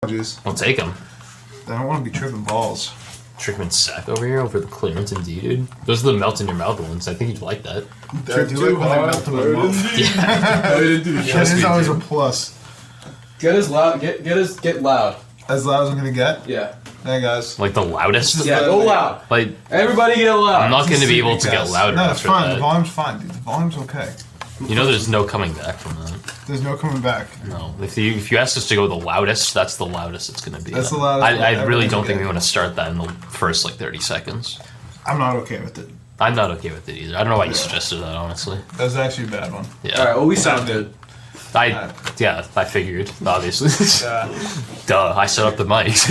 I'll take them. I don't want to be tripping balls. Trickman sack over here over the clearance indeed, dude. Those are the melt in your mouth ones. I think you'd like that. I do like when they melt in my mouth. Yeah. That is always a plus. Get as loud. Get loud. As loud as I'm gonna get? Yeah. Hey guys. Like the loudest? Yeah, go loud. Like Everybody get loud. I'm not going to be able to get louder No, it's after fine. that. The volume's fine, dude. The volume's okay. You know there's no coming back from that. There's no coming back. No. If you asked us to go the loudest, that's the loudest it's going to be. That's the loudest I really don't get. think we want to start that in the first, 30 seconds. I'm not okay with it. I'm not okay with it either. I don't know why you suggested that, honestly. That was actually a bad one. Yeah. Alright, well, we sound good. I figured, obviously. Yeah. Duh, I set up the mics.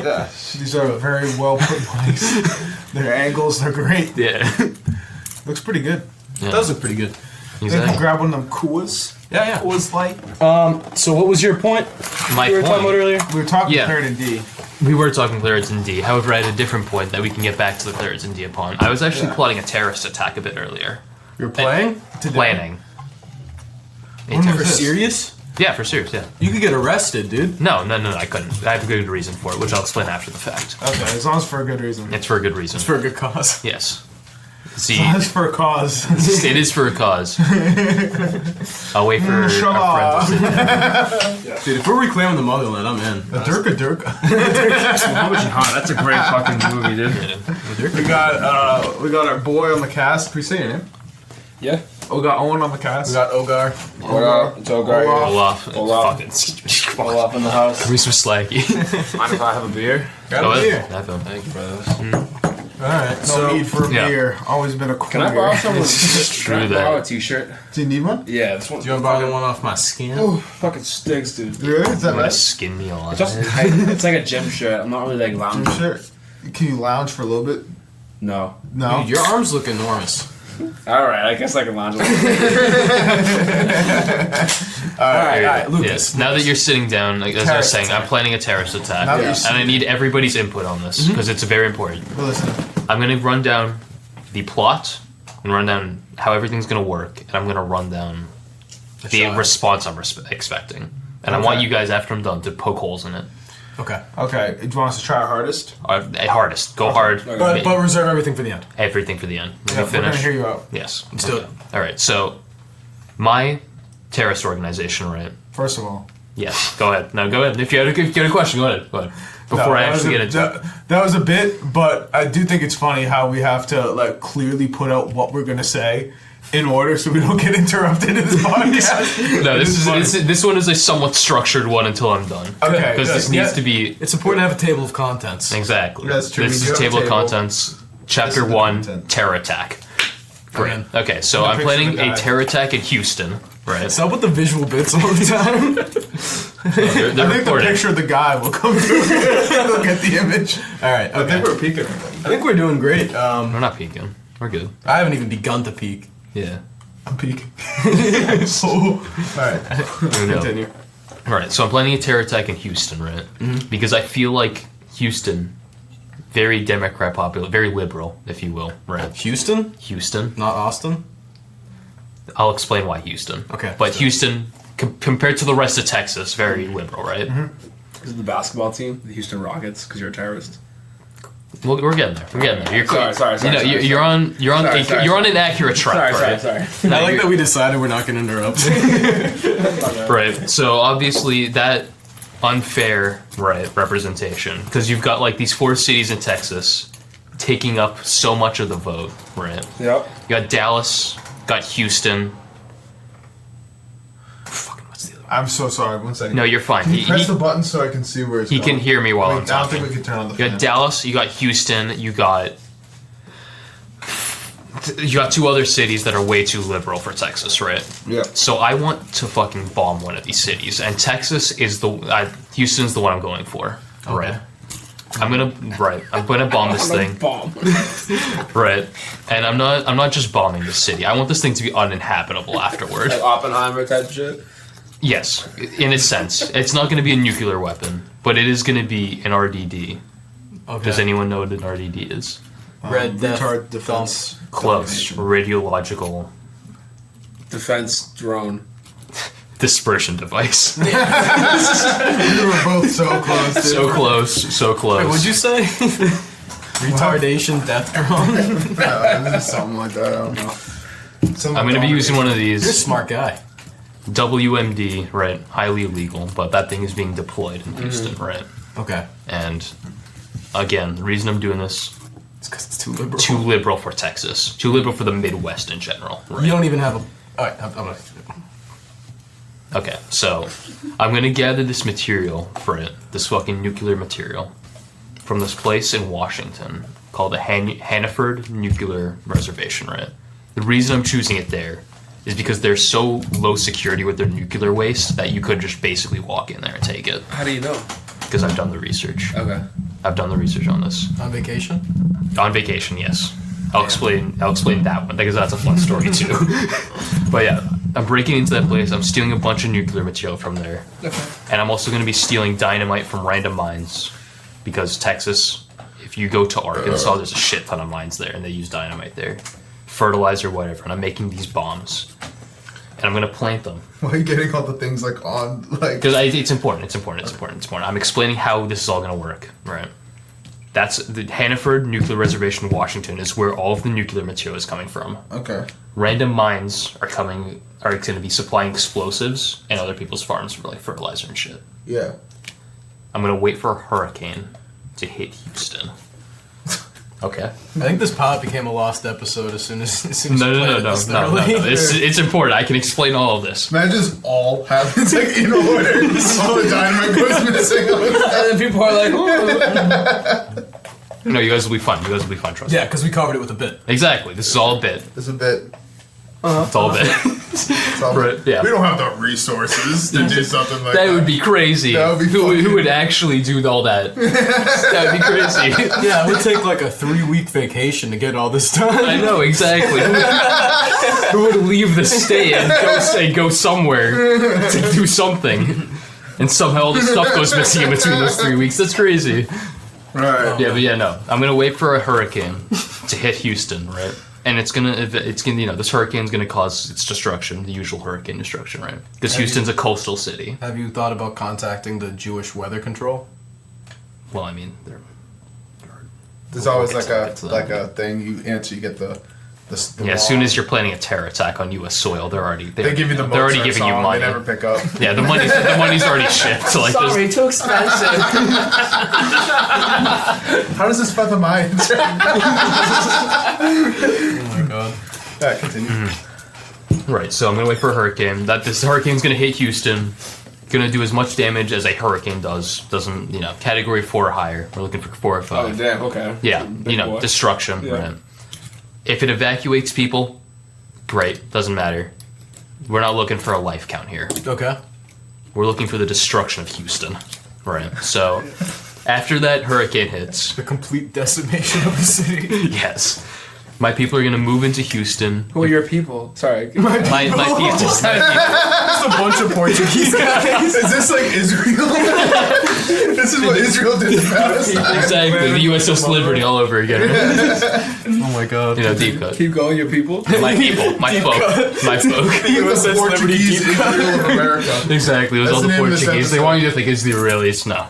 Yeah. These are very well put mics. Their angles, they're great. Yeah. Looks pretty good. Yeah. It does look pretty good. Then Exactly. grab one of them Coors. Yeah. Coors Light. So what was your point? My You were talking about point, earlier? We were talking Yeah. Claret and D. we were talking clearance in D. However, I had a different point that we can get back to the clearance in D upon. I was actually plotting a terrorist attack a bit earlier. You're playing? Planning. When was For this? serious? Yeah, for serious, yeah. You could get arrested, dude. No, I couldn't. I have a good reason for it, which I'll explain after the fact. Okay, as long as for a good reason. It's for a good reason. It's for a good cause. Yes. See, As long as for a cause. it is for a cause. I'll wait for Shut our friends to Dude, if we're reclaiming the motherland, I'm in. A dirk. That's a great fucking movie, dude. We got our boy on the cast. Can we say your name? Yeah. We got Owen on the We cast. got Ogar. What up? It's Ogar. Olaf. Olaf. Olaf. Fucking. Olaf in the house. Give me some slacky. Mind if I have a beer? Got Go a beer. ahead. Have fun. Thank you, brothers. Alright, no So- need for a Yeah. beer. Always been a Can I queer. borrow someone? True Can I that. borrow a t-shirt? Do you need one? Yeah, this one. Do you want to borrow one off my skin? Oh, fucking stinks, dude. Really? Is that I'm gonna right? skin me alive. It's just tight. It's like a gym shirt. I'm not really like lounging. Sure. Can you lounge for a little bit? No. No. Dude, your arms look enormous. Alright, I guess I can lounge a little. Alright, Lucas. Yes. Now that you're sitting down, like, as I was Terrorist saying, I'm attack. planning a terrorist attack, Now that you're and I sitting- need everybody's input on this because it's very important. Well, listen. I'm gonna run down the plot and run down how everything's gonna work, and I'm gonna run down the shot. response I'm expecting. And I want you guys, after I'm done, to poke holes in it. Okay. Okay, do you want us to try our hardest? Hardest. Go hard. But reserve everything for the end. Everything for the end. When Yeah, you we're gonna finish. hear you out. Yes. Let's do it. All right. So, my terrorist organization, right? First of all. Yes. Go ahead. No, go ahead. If you had a question, go ahead. Go ahead. Before No, I that was actually a- get into it. that was a bit, but I do think it's funny how we have to clearly put out what we're gonna say in order so we don't get interrupted in this podcast. No, funny. this one is a somewhat structured one until I'm done. Okay, Because this good. needs Yeah. to be It's important to have a table of contents. exactly. That's true. This We do is have a table of table. contents, chapter This is the 1, content. terror attack. Okay. Okay, so I'm I'm gonna picture planning the a guy. terror attack in Houston. Right. Stop with the visual bits all the time. They're I think the recording. picture of the guy will come through. They'll get the image. Alright, I okay. think we're peeking. I think we're doing great. We're not peeking. We're good. I haven't even begun to peak. Yeah. I'm peeking. Alright, Here we go. continue. All right, so I'm planning a terror attack in Houston, right? Mm-hmm. Because I feel like Houston, very Democrat popular, very liberal, if you will, right? Houston? Houston. Not Austin? I'll explain why Houston. Okay. But Houston, compared to the rest of Texas, very liberal, right? Is it the basketball team? The Houston Rockets? Because you're a terrorist? Well, we're getting there. We're getting there. You're Sorry, You know, you're on Sorry. you're on an accurate track, right? Sorry. No, I like you're- that we decided we're not going to interrupt. Right. So obviously that unfair representation, because you've got like these 4 cities in Texas taking up so much of the vote, right? Yep. You got Dallas, got Houston. Fucking what's the other one? I'm so sorry. 1 second. No, you're fine. Can you press the button so I can see where it's he going? can hear me while I'm I don't talking. think we can turn on the You fan. got Dallas, you got Houston, you got 2 other cities that are way too liberal for Texas, right? Yeah. So I want to fucking bomb one of these cities, and Texas is Houston's the one I'm going for, right? I'm gonna bomb this thing, Bomb. right? And I'm not just bombing this city. I want this thing to be uninhabitable afterward. Like Oppenheimer type shit? Yes, in a sense, it's not going to be a nuclear weapon, but it is going to be an RDD. Okay. Does anyone know what an RDD is? Red Death retard defense. Close. Radiological. Defense drone. dispersion device. We were both so close. Dude. So close, so close. Wait, what'd you say? Retardation, death drone. Something like that. I don't know. I'm gonna be using one of You're a these smart guy. WMD, right? Highly illegal, but that thing is being deployed in Houston, right? Okay. And again, the reason I'm doing this, It's because it's too liberal. too liberal for Texas, too liberal for the Midwest in general. Right? You don't even have a. Alright, I'm gonna. Okay, so I'm gonna gather this material for it, this fucking nuclear material, from this place in Washington called the Hannaford Nuclear Reservation, right? The reason I'm choosing it there is because they're so low security with their nuclear waste that you could just basically walk in there and take it. How do you know? Because I've done the research. Okay. I've done the research on this. On vacation? On vacation, yes. I'll explain that one because that's a fun story too. But yeah, I'm breaking into that place. I'm stealing a bunch of nuclear material from there, and I'm also going to be stealing dynamite from random mines because Texas. If you go to Arkansas, there's a shit ton of mines there, and they use dynamite there, fertilizer, whatever. And I'm making these bombs, and I'm going to plant them. Why are you getting all the things like on like? Because it's important. It's important. It's important. It's important. I'm explaining how this is all going to work, right? That's the Hannaford Nuclear Reservation, Washington, is where all of the nuclear material is coming from. Okay. Random mines are going to be supplying explosives and other people's farms for like fertilizer and shit. Yeah. I'm going to wait for a hurricane to hit Houston. Okay. I think this pod became a lost episode as soon as No. you played this thoroughly. It's important. I can explain all of this. Imagine this all happens like in order. All the dynamite goes missing. And then people are like, oh. No, you guys will be fine. You guys will be fine. Trust me. Yeah, because we covered it with a bit. Exactly. This is all a bit. It's a bit. It's all a bit. Right, yeah. We don't have the resources to do something like that. That would be crazy. That would be who would actually do all that? That would be crazy. Yeah, it would take like a 3-week vacation to get all this done. I know, exactly. Who would leave the state and go somewhere to do something? And somehow all this stuff goes missing in between those 3 weeks. That's crazy. Right. Yeah, but yeah, no. I'm gonna wait for a hurricane to hit Houston, right? And it's gonna, this hurricane's gonna cause its destruction, the usual hurricane destruction, right? Because Houston's a coastal city. Have you thought about contacting the Jewish Weather Control? Well, I mean, they're There's always We'll like get to that. a thing you answer. You get the yeah. As soon as you're planning a terror attack on U.S. soil, they they give you the they're already Mozart giving you song, money. They never pick up. Yeah, the money's already shipped. Like, Sorry, too expensive. How does this affect the mind? Oh my god. Yeah, continue. right. So I'm gonna wait for a hurricane. This hurricane's gonna hit Houston. Gonna do as much damage as a hurricane does. Doesn't category 4 or higher. We're looking for 4 or 5. Oh, damn, okay. Yeah, Big boy. destruction. Yeah. Right. If it evacuates people, great. Doesn't matter. We're not looking for a life count here. Okay. We're looking for the destruction of Houston. Right. So after that hurricane hits, The complete decimation of the city. yes, my people are gonna move into Houston. Who are your people? Sorry. My people. Just a bunch of Portuguese guys. Is this like Israel? This is what Israel did to Palestine. Exactly, the USS Liberty all over again. Oh my god. Deep cut. Keep going, your people. My people, my folk, my folk. The USS Liberty Portuguese keep Israel of America. Exactly, it was That's all the the name of this Portuguese. They episode. want you to think it's the Israelis. No.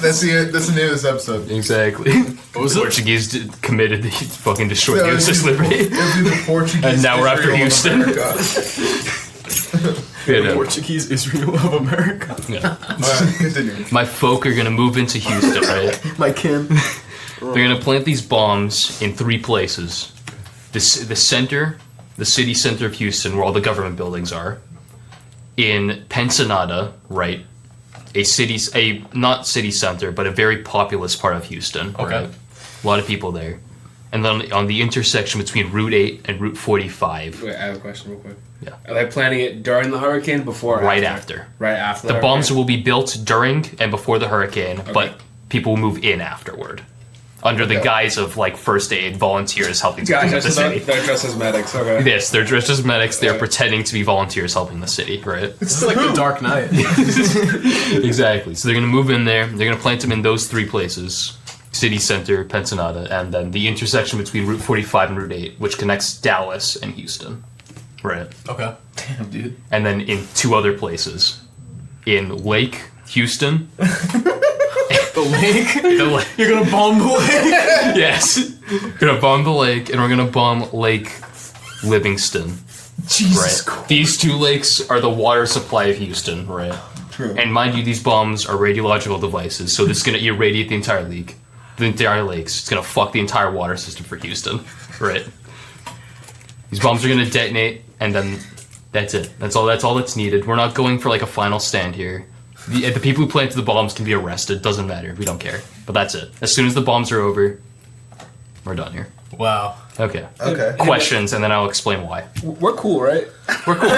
That's the name of this episode. Exactly. What was The it? Portuguese fucking destroyed Yeah, USS Liberty. It'd be the Portuguese. And now we're after Israel of Houston. America. Yeah, no. Portuguese Israel of America. Yeah. Alright, continue. My folk are gonna move into Houston, right? My kin. They're gonna plant these bombs in 3 places. The center, the city center of Houston, where all the government buildings are. In Pensacola, right? A not city center, but a very populous part of Houston. Okay. Right? A lot of people there. And then on the intersection between Route 8 and Route 45, Wait, I have a question real quick. Yeah. Are they planning it during the hurricane, before or right after? after. Right after The bombs hurricane? will be built during and before the hurricane, but people will move in afterward. Under the Okay. guise of like first aid volunteers helping to clean up Gotcha, the so city. they're dressed as medics, okay. Yes, they're dressed as medics. They're Right. pretending to be volunteers helping the city, right? This is like the Dark Knight. Exactly. So they're going to move in there. They're going to plant them in those 3 places. City Center, Pensacola, and then the intersection between Route 45 and Route 8, which connects Dallas and Houston. right? Okay. Damn, dude. And then in 2 other places, in Lake Houston. The lake? The lake. You're gonna bomb the lake? Yes. Gonna bomb the lake, and we're gonna bomb Lake Livingston. Jesus Right. These 2 lakes are the water supply of Houston, right? True. And mind you, these bombs are radiological devices, so this is gonna irradiate the entire lake, the entire lakes. It's gonna fuck the entire water system for Houston, right? These bombs are gonna detonate, and then that's it. That's all that's needed. We're not going for like a final stand here. The people who planted the bombs can be arrested. Doesn't matter. We don't care. But that's it. As soon as the bombs are over, we're done here. Wow. Okay. Okay. Questions, and then I'll explain why. We're cool, right? We're cool.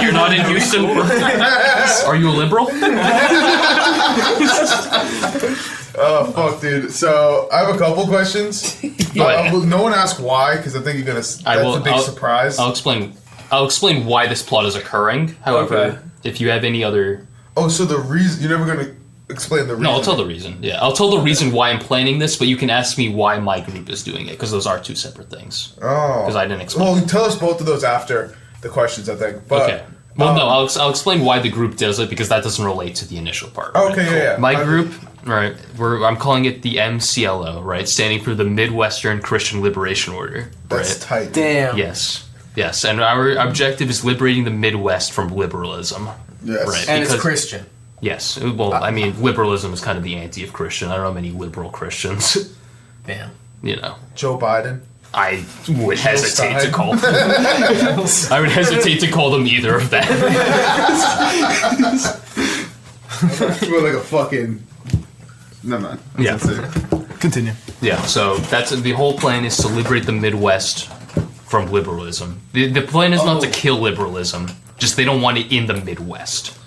You're not in Houston? Are you a liberal? Oh fuck, dude. So I have a couple questions. Go ahead. No one asked why, because I think you're gonna. That's a big surprise. I'll explain why this plot is occurring. However, Okay. if you have any other... Oh, so the reason you're never gonna explain the reason? No, I'll tell the reason. Yeah, I'll tell the reason why I'm planning this, but you can ask me why my group is doing it, because those are 2 separate things. Oh. Because I didn't explain. Well, tell us both of those after the questions, I think. But, Okay. Well, no, I'll explain why the group does it, because that doesn't relate to the initial part. Right? Okay, yeah. My group, right, I'm calling it the MCLO, right, standing for the Midwestern Christian Liberation Order. That's right? tight. Damn. Yes. Yes, and our objective is liberating the Midwest from liberalism. Yes. Right. And it's Because- Christian. Yes. Well, I mean, liberalism is kind of the anti of Christian. I don't know many liberal Christians. Damn. You know. Joe Biden. I would hesitate to Stein. call them. I would hesitate to call them either of them. We're like a fucking. Never mind. Yeah. Continue. Yeah, so that's the whole plan is to liberate the Midwest from liberalism. The plan is not to kill liberalism, just they don't want it in the Midwest.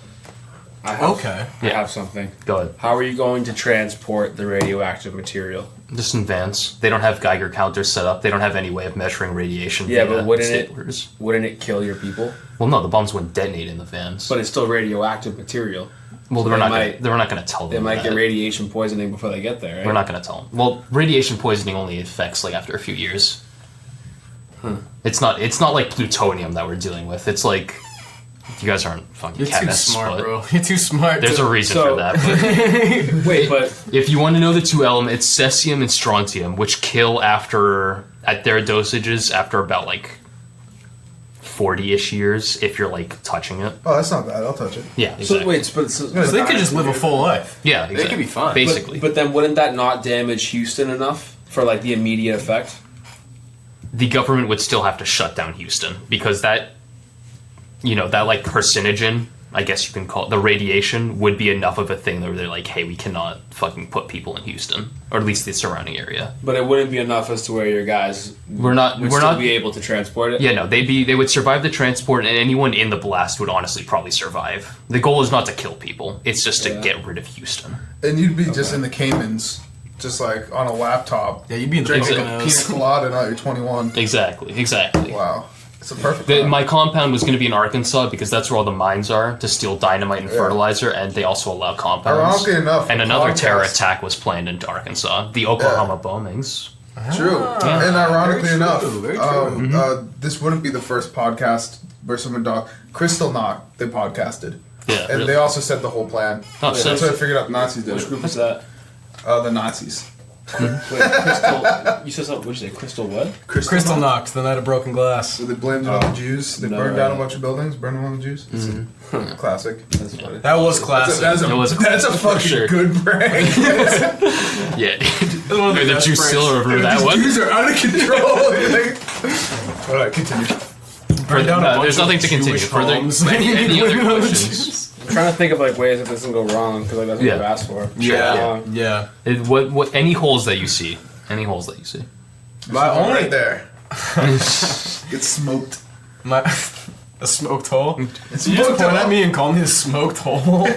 I have, Okay. I Yeah. have something. Go ahead. How are you going to transport the radioactive material? Just in vans. They don't have Geiger counters set up. They don't have any way of measuring radiation. Yeah, via but wouldn't state it- orders. Wouldn't it kill your people? Well, no, the bombs wouldn't detonate in the vans. But it's still radioactive material. well, so they're not. might- They're not going to tell them. They might that. get radiation poisoning before they get there, right? We're not going to tell them. Well, radiation poisoning only affects like after a few years. It's not. It's not like plutonium that we're dealing with. It's like you guys aren't fucking You're too chemists, smart, but bro. You're too smart. there's a reason So- for that. But Wait, but if you want to know the 2 elements, it's cesium and strontium, which kill after at their dosages after about like 40-ish years if you're like touching it. Oh, that's not bad. I'll touch it. Yeah, so exactly. wait, but Because they could just live a full life. Yeah, exactly. They could be fine. Basically, but then wouldn't that not damage Houston enough for like the immediate effect? the government would still have to shut down Houston because that, that like carcinogen, I guess you can call it, the radiation would be enough of a thing that they're like, hey, we cannot fucking put people in Houston, or at least the surrounding area. But it wouldn't be enough as to where your guys We're not be able to transport it. Yeah, no, they would survive the transport, and anyone in the blast would honestly probably survive. The goal is not to kill people; it's just to get rid of Houston. And you'd be just in the Caymans, just like on a laptop. Yeah, you'd be in the Drinking a Poconos. pina colada now you're 21. Exactly. Wow. It's a perfect time. My compound was going to be in Arkansas because that's where all the mines are to steal dynamite and fertilizer, and they also allow compounds. Ironically enough, And another podcast- terror attack was planned into Arkansas. The Oklahoma bombings. True. And ironically very true, enough, very true. This wouldn't be the first podcast where someone Crystal Knock, they podcasted. Yeah. And really. they also said the whole plan. Oh, That's so- what I figured out the Nazis did. Which group is that? The Nazis. Wait, Crystal. You said something. What did you say? Crystal what? Crystal Knocked, the night of broken glass. So they blamed it on the Jews. They No, burned down a right. bunch of buildings, burned them on the Jews. Classic. That's funny. That was classic. That's a, It was that's a for fucking sure. good prank. Yeah, dude. one of the The best Jews still pranks. remember that These one. Jews are out of control. All right, continue. Burned down a bunch There's nothing of to continue. Jewish Further, homes. any other questions? I'm trying to think of like ways that this can go wrong because like that's what Yeah. you've asked for. Yeah, yeah. What? Any holes that you see? Any holes that you see? My One only right there. Get smoked. my a smoked hole. You just Smoked point at hole. me and call me a smoked hole.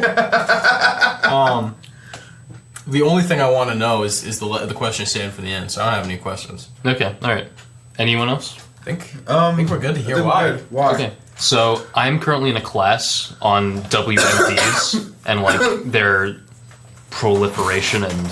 The only thing I want to know is the question stand for the end. So I don't have any questions. Okay. All right. Anyone else? I think we're good to hear why. Why? Okay. So I'm currently in a class on WMDs, and like they're proliferation and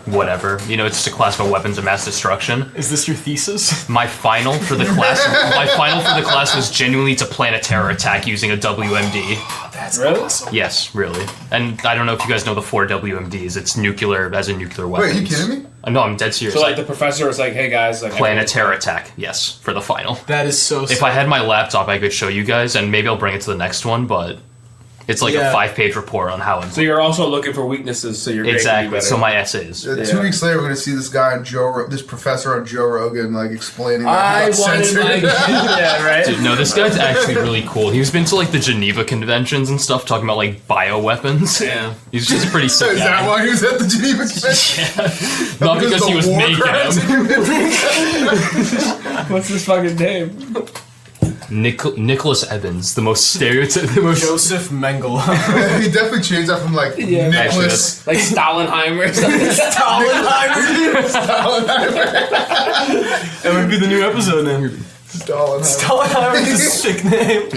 whatever. You know, it's just a class about weapons of mass destruction. Is this your thesis? My final for the class was genuinely to plan a terror attack using a WMD. That's really awesome. Yes, really. And I don't know if you guys know the 4 WMDs. It's nuclear as a nuclear weapon. Wait, are you kidding me? No, I'm dead serious. So like the professor was like, "Hey guys, like plan a terror attack." Yes, for the final. That is so. If I had my laptop, I could show you guys, and maybe I'll bring it to the next one. But it's like a 5-page report on how. So you're also looking for weaknesses, so you're exactly. So my essays. 2 weeks later, we're gonna see this guy on this professor on Joe Rogan, like explaining. I wanted like, yeah, right. Dude, no, this guy's actually really cool. He's been to like the Geneva conventions and stuff, talking about like bioweapons. Yeah, he's just pretty sick. Is that why he was at the Geneva convention? Yeah. Not because he was making them. What's his fucking name? Nicholas Evans, the most stereotypical. Joseph Mengele. He definitely changed that from like Nicholas, like Stalinheim or something. Stalinheim. That would be the new episode name. Stalinheim is a sick name.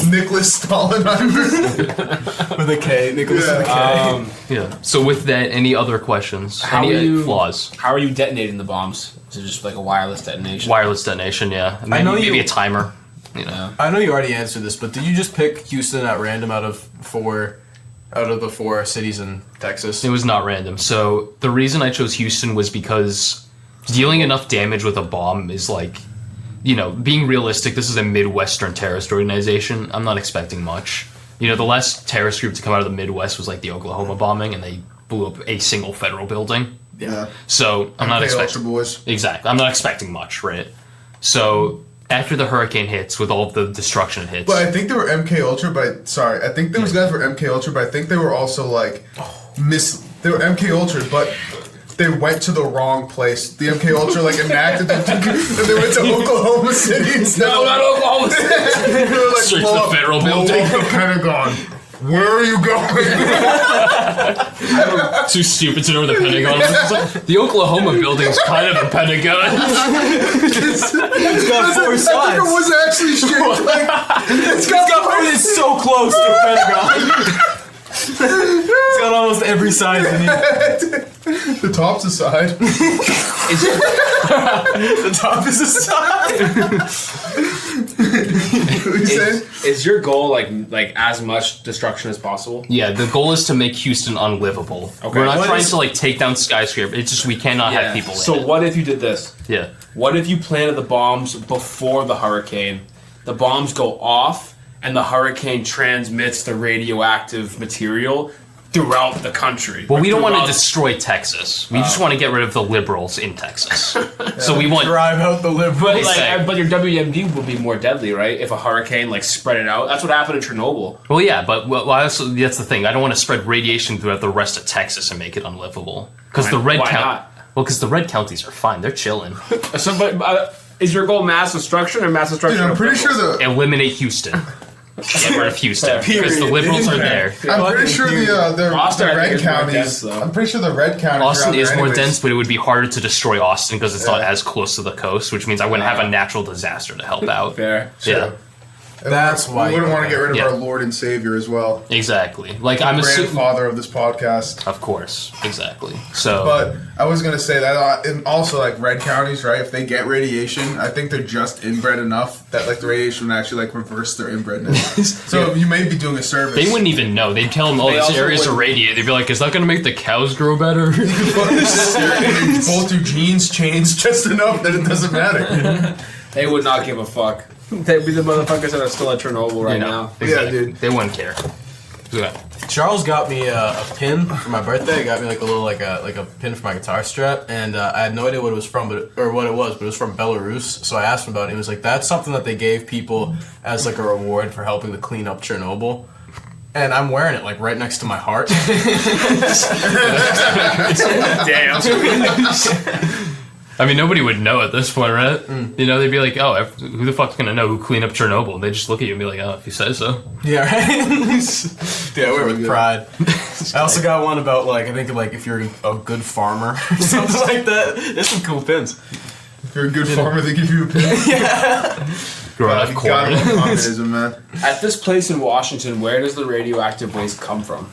Nicholas Stalinheimer. With a K. Nicholas with a K. Yeah. So with that, any other questions? Flaws? How are you detonating the bombs? Is it just like a wireless detonation? Wireless detonation, yeah. Maybe a timer. You know. I know you already answered this, but did you just pick Houston at random out of the 4 cities in Texas? It was not random. So the reason I chose Houston was because dealing enough damage with a bomb is like, you know, being realistic, this is a Midwestern terrorist organization. I'm not expecting much. You know, the last terrorist group to come out of the Midwest was like the Oklahoma bombing, and they blew up a single federal building. Yeah. So I'm not expecting. Boys. Exactly. I'm not expecting much, right? So after the hurricane hits, with all of the destruction it hits. But I think they were MK Ultra. I think those guys were MK Ultra, but I think they were also like They were MK Ultra, but they went to the wrong place. The MK Ultra like enacted them, and they went to Oklahoma City instead. No, not Oklahoma City. They were like, Straight to the federal blow building. up the Pentagon. Where are you going? Too stupid to know where the Pentagon was. Like, the Oklahoma building's kind of a Pentagon. It's got 4 sides. I think it was actually straight. Like, It's so close to the Pentagon. It's got almost every side in it. The top's a side. The top is a side. Is your goal like as much destruction as possible? Yeah, the goal is to make Houston unlivable. Okay. We're not trying to like take down skyscrapers. It's just we cannot have people in So it. what if you did this? Yeah. What if you planted the bombs before the hurricane? The bombs go off, and the hurricane transmits the radioactive material throughout the country. Well, we don't want to destroy Texas. We just want to get rid of the liberals in Texas. So we want drive out the liberals. But your WMD would be more deadly, right? If a hurricane like spread it out. That's what happened in Chernobyl. Well, yeah, but that's the thing. I don't want to spread radiation throughout the rest of Texas and make it unlivable. Because the red because the red counties are fine. They're chilling. So, but is your goal mass destruction or mass destruction? Dude, I'm pretty sure eliminate Houston. Get rid of Houston because the liberals are there. I'm pretty sure the red counties. I'm pretty sure the red counties. Austin is more dense, but it would be harder to destroy Austin because it's not as close to the coast, which means I wouldn't have a natural disaster to help out. Fair. Yeah. That's why we wouldn't want to get rid of our Lord and Savior as well. Exactly. Like I'm grandfather of this podcast. Of course. Exactly. So. But I was gonna say that, and also like red counties, right? If they get radiation, I think they're just inbred enough that like the radiation would actually like reverse their inbredness. So you may be doing a service. They wouldn't even know. They'd tell them, "Oh, this area's irradiated." They'd be like, "Is that gonna make the cows grow better?" Both your genes change just enough that it doesn't matter. They would not give a fuck. They'd be the motherfuckers that are still at Chernobyl right now. Exactly. Yeah, dude. They wouldn't care. Yeah. Charles got me a pin for my birthday. He got me like a little like a pin for my guitar strap, and I had no idea what it was from, but it was from Belarus. So I asked him about it. And he was like, "That's something that they gave people as like a reward for helping to clean up Chernobyl." And I'm wearing it like right next to my heart. Damn. I mean, nobody would know at this point, right? You know, they'd be like, "Oh, who the fuck's gonna know who cleaned up Chernobyl?" And they just look at you and be like, "Oh, if you say so." Yeah, right. Yeah, I wear it with pride. I also got one about like I think like if you're a good farmer or something like that. There's some cool pins. If you're a good farmer, they give you a pin. Yeah. Growing up corn. Communism, man. At this place in Washington, where does the radioactive waste come from?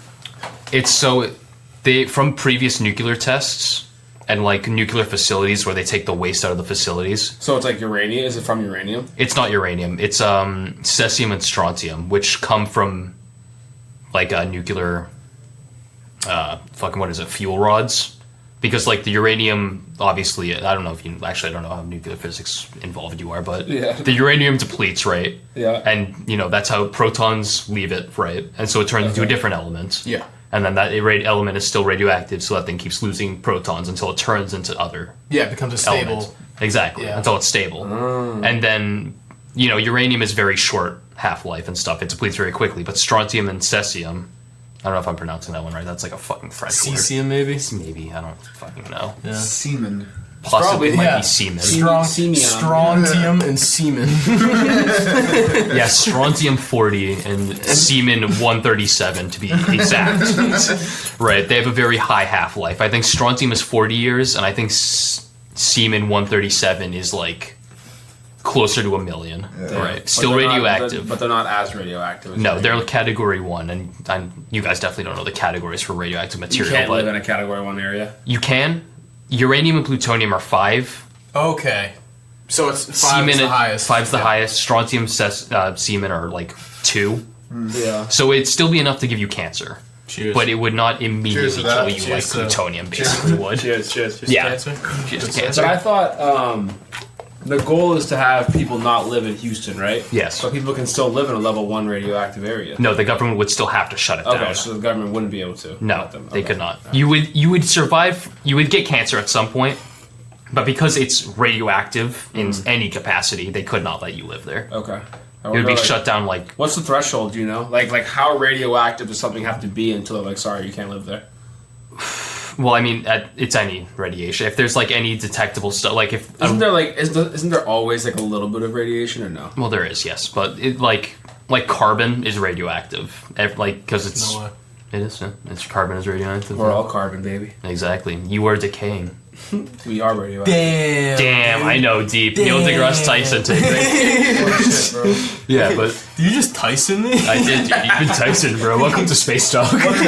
From previous nuclear tests and like nuclear facilities where they take the waste out of the facilities. So it's like uranium. Is it from uranium? It's not uranium. It's cesium and strontium, which come from like nuclear. What is it? Fuel rods. Because like the uranium, obviously, I don't know how nuclear physics involved you are, but the uranium depletes, right? Yeah. And that's how protons leave it, right? And so it turns into a different element. Yeah. And then that element is still radioactive, so that thing keeps losing protons until it turns into other Yeah, it becomes a stable. elements. Exactly, Yeah. until it's stable. And then, uranium is very short half-life and stuff. It depletes very quickly, but strontium and cesium, I don't know if I'm pronouncing that one right. That's like a fucking French word. Cesium, maybe? Maybe, I don't fucking know. Yeah. Semen. Possibly Probably, might be semen. Semion. Strontium and semen. Yeah, strontium 40 and semen 137 to be exact. Right, they have a very high half-life. I think strontium is 40 years, and I think semen 137 is like closer to 1 million. Yeah. Right, still radioactive. But they're not as radioactive. As No, they're category 1, and you guys definitely don't know the categories for radioactive You material. can't but live in a category 1 area. You can. Uranium and plutonium are 5. Okay. So it's 5 is the highest. 5's the highest. Strontium, semen are like 2. Yeah. So it'd still be enough to give you cancer. Cheers. But it would not immediately Cheers to that. kill you Cheers like to- plutonium basically would. Cheers. Yeah. Cancer? Just But cancer. I thought the goal is to have people not live in Houston, right? Yes. So people can still live in a level 1 radioactive area. No, the government would still have to shut it Okay, down. so the government wouldn't be able to. No, let them. they Okay. could not. You would survive. You would get cancer at some point, but because it's radioactive in any capacity, they could not let you live there. Okay. It would be shut down like. What's the threshold? Do you know? Like how radioactive does something have to be until they're like, sorry, you can't live there? Well, I mean, it's any radiation. If there's like any detectable stuff, like if Isn't there always like a little bit of radiation or no? well, there is, yes, but it like carbon is radioactive, because it's No way. it is. Yeah. It's carbon is radioactive. We're all carbon, baby. Exactly. You are decaying. We are radioactive. Damn, I know deep. Neil deGrasse Tyson take Shit, bro. Yeah, but Did you just Tyson me? I did. Dude. You've been Tyson, bro. Welcome to Space Talk. Welcome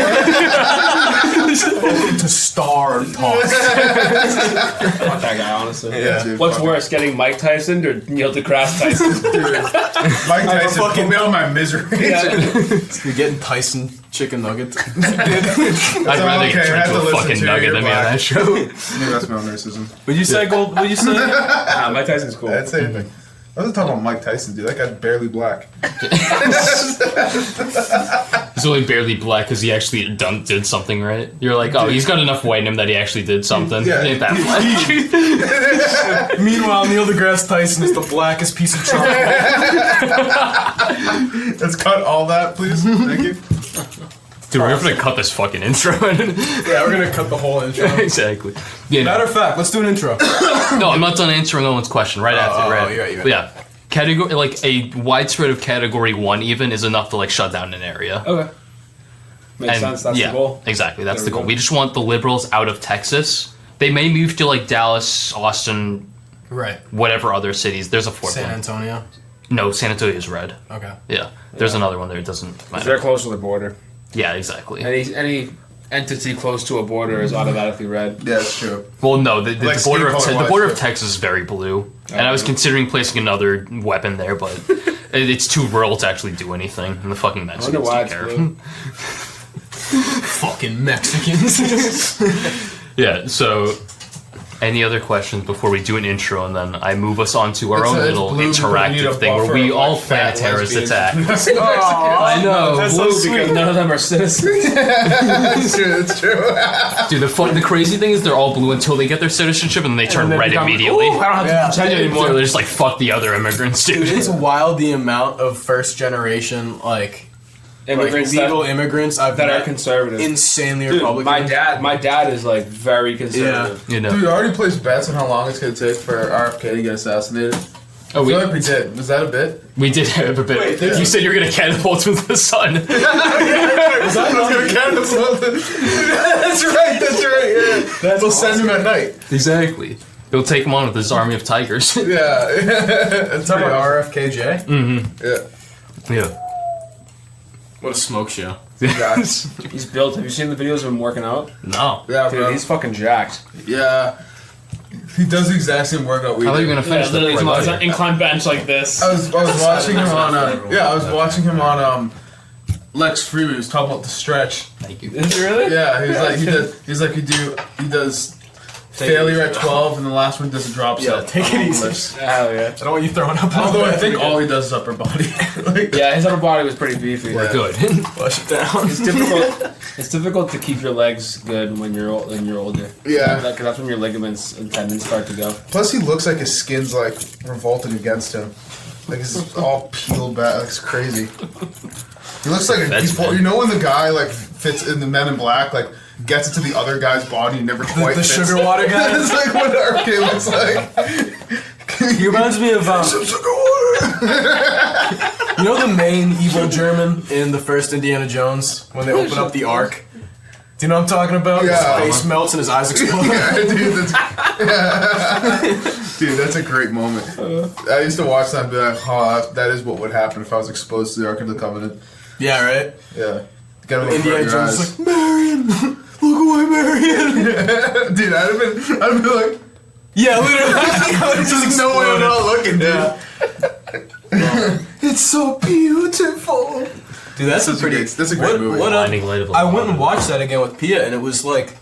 to Star Talk. Fuck that guy, honestly. Yeah, dude, What's fuck worse, getting Mike Tyson or Neil deGrasse Tyson? Mike Tyson fucking- put me on my misery. You're getting Tyson chicken nuggets. I'd rather okay, get I have turned to to a listen fucking to nugget your than me on black. that show. Maybe that's my own racism. Would you say gold? Would you say? Nah, Mike Tyson's cool. I'd say anything. I wasn't talking about Mike Tyson, dude. That guy's barely black. He's only barely black because he actually did something right. You're like, oh, he's got enough white in him that he actually did something. Yeah, Ain't that black? Meanwhile, Neil deGrasse Tyson is the blackest piece of chocolate. Let's cut all that, please. Thank you. Dude, we're gonna cut this fucking intro. Yeah, we're gonna cut the whole intro. Exactly. Yeah, Matter of fact, let's do an intro. no, I'm not done answering Owen's question. Right after, right? you're right. But yeah, category like a widespread of category 1 even is enough to like shut down an area. Okay. Makes sense. That's yeah, the goal. Exactly. That's There the we goal. go. We just want the liberals out of Texas. They may move to like Dallas, Austin, Right. whatever other cities. There's a fourth San one. Antonio. No, San Antonio is red. Okay. Yeah. There's another one there. It doesn't They're matter. close to the border. Yeah, exactly. Any entity close to a border is automatically red. Yeah, it's true. Well, no, the Like border skin color the border of wise, Texas is very blue, and I was considering placing another weapon there, but it's too rural to actually do anything, and the fucking I Mexicans wonder why don't it's care. blue. Fucking Mexicans. Yeah. So, any other questions before we do an intro, and then I move us on to our own little blue because we need a interactive thing where buffer we of, all like, plan a fat terrorist lesbians. attack. I know. That's so blue sweet. Because none of them are citizens. It's true. It's true. Dude, the crazy thing is they're all blue until they get their citizenship, and then they turn And then red become, immediately. "Ooh, I don't have to pretend anymore. So they're just like, fuck the other immigrants, dude. It's wild the amount of first generation Immigrants legal immigrants I've that are met. conservative. Insanely Dude, Republican. my dad is like very conservative. You know. Dude, I already placed bets on how long it's gonna take for RFK to get assaminated. Oh, I feel like we did. Was that a bit? we did have a bit. Wait, You said you were gonna catapult him to the sun. Was that That's right. That's right. Yeah. We'll send him at night. Exactly. He'll take him on with his army of tigers. Yeah. That's Talking pretty about awesome. RFKJ. Yeah. Yeah. What a smoke show. Yeah. He's built. Have you seen the videos of him working out? No. Yeah, Dude, bro. he's fucking jacked. Yeah. He does the exact same workout we How are you do. gonna finish literally, the it's an incline bench like this. I was watching him on Lex Freeman. He was talking about the stretch. Thank you. Is it really? Yeah, he does failure at 12 and the last one does a drop Yeah, set. take it easy. Lifts. Hell yeah. I don't want you throwing up. Although I think all he does is upper body. Like, Yeah, his upper body was pretty beefy. We're good. Flush it down. It's difficult. It's difficult to keep your legs good when you're older. Yeah. Because that's when your ligaments and tendons start to go. Plus, he looks like his skin's like revolting against him. Like it's all peeled back. Like, it's crazy. He looks like you know when the guy like fits in the Men in Black, like gets into the other guy's body and never quite The fits. sugar water guy. That's like what RK looks like. He reminds me of Some sugar water. you know the main evil German in the first Indiana Jones when they open up the Ark. Do you know what I'm talking about? Yeah. His face melts and his eyes explode. Yeah, dude, that's a great moment. I used to watch that and be like, oh, that is what would happen if I was exposed to the Ark of the Covenant. Yeah, right. Yeah. Get him in front Indiana of your Jones eyes. is like, Marion, look away, Marion. Dude, I'd have been like, Yeah, literally. it's just no way I'm not looking, dude. It's so beautiful. Dude, that's That's a great movie. What Blinding Light of the I went and Covenant. watched that again with Pia, and it was like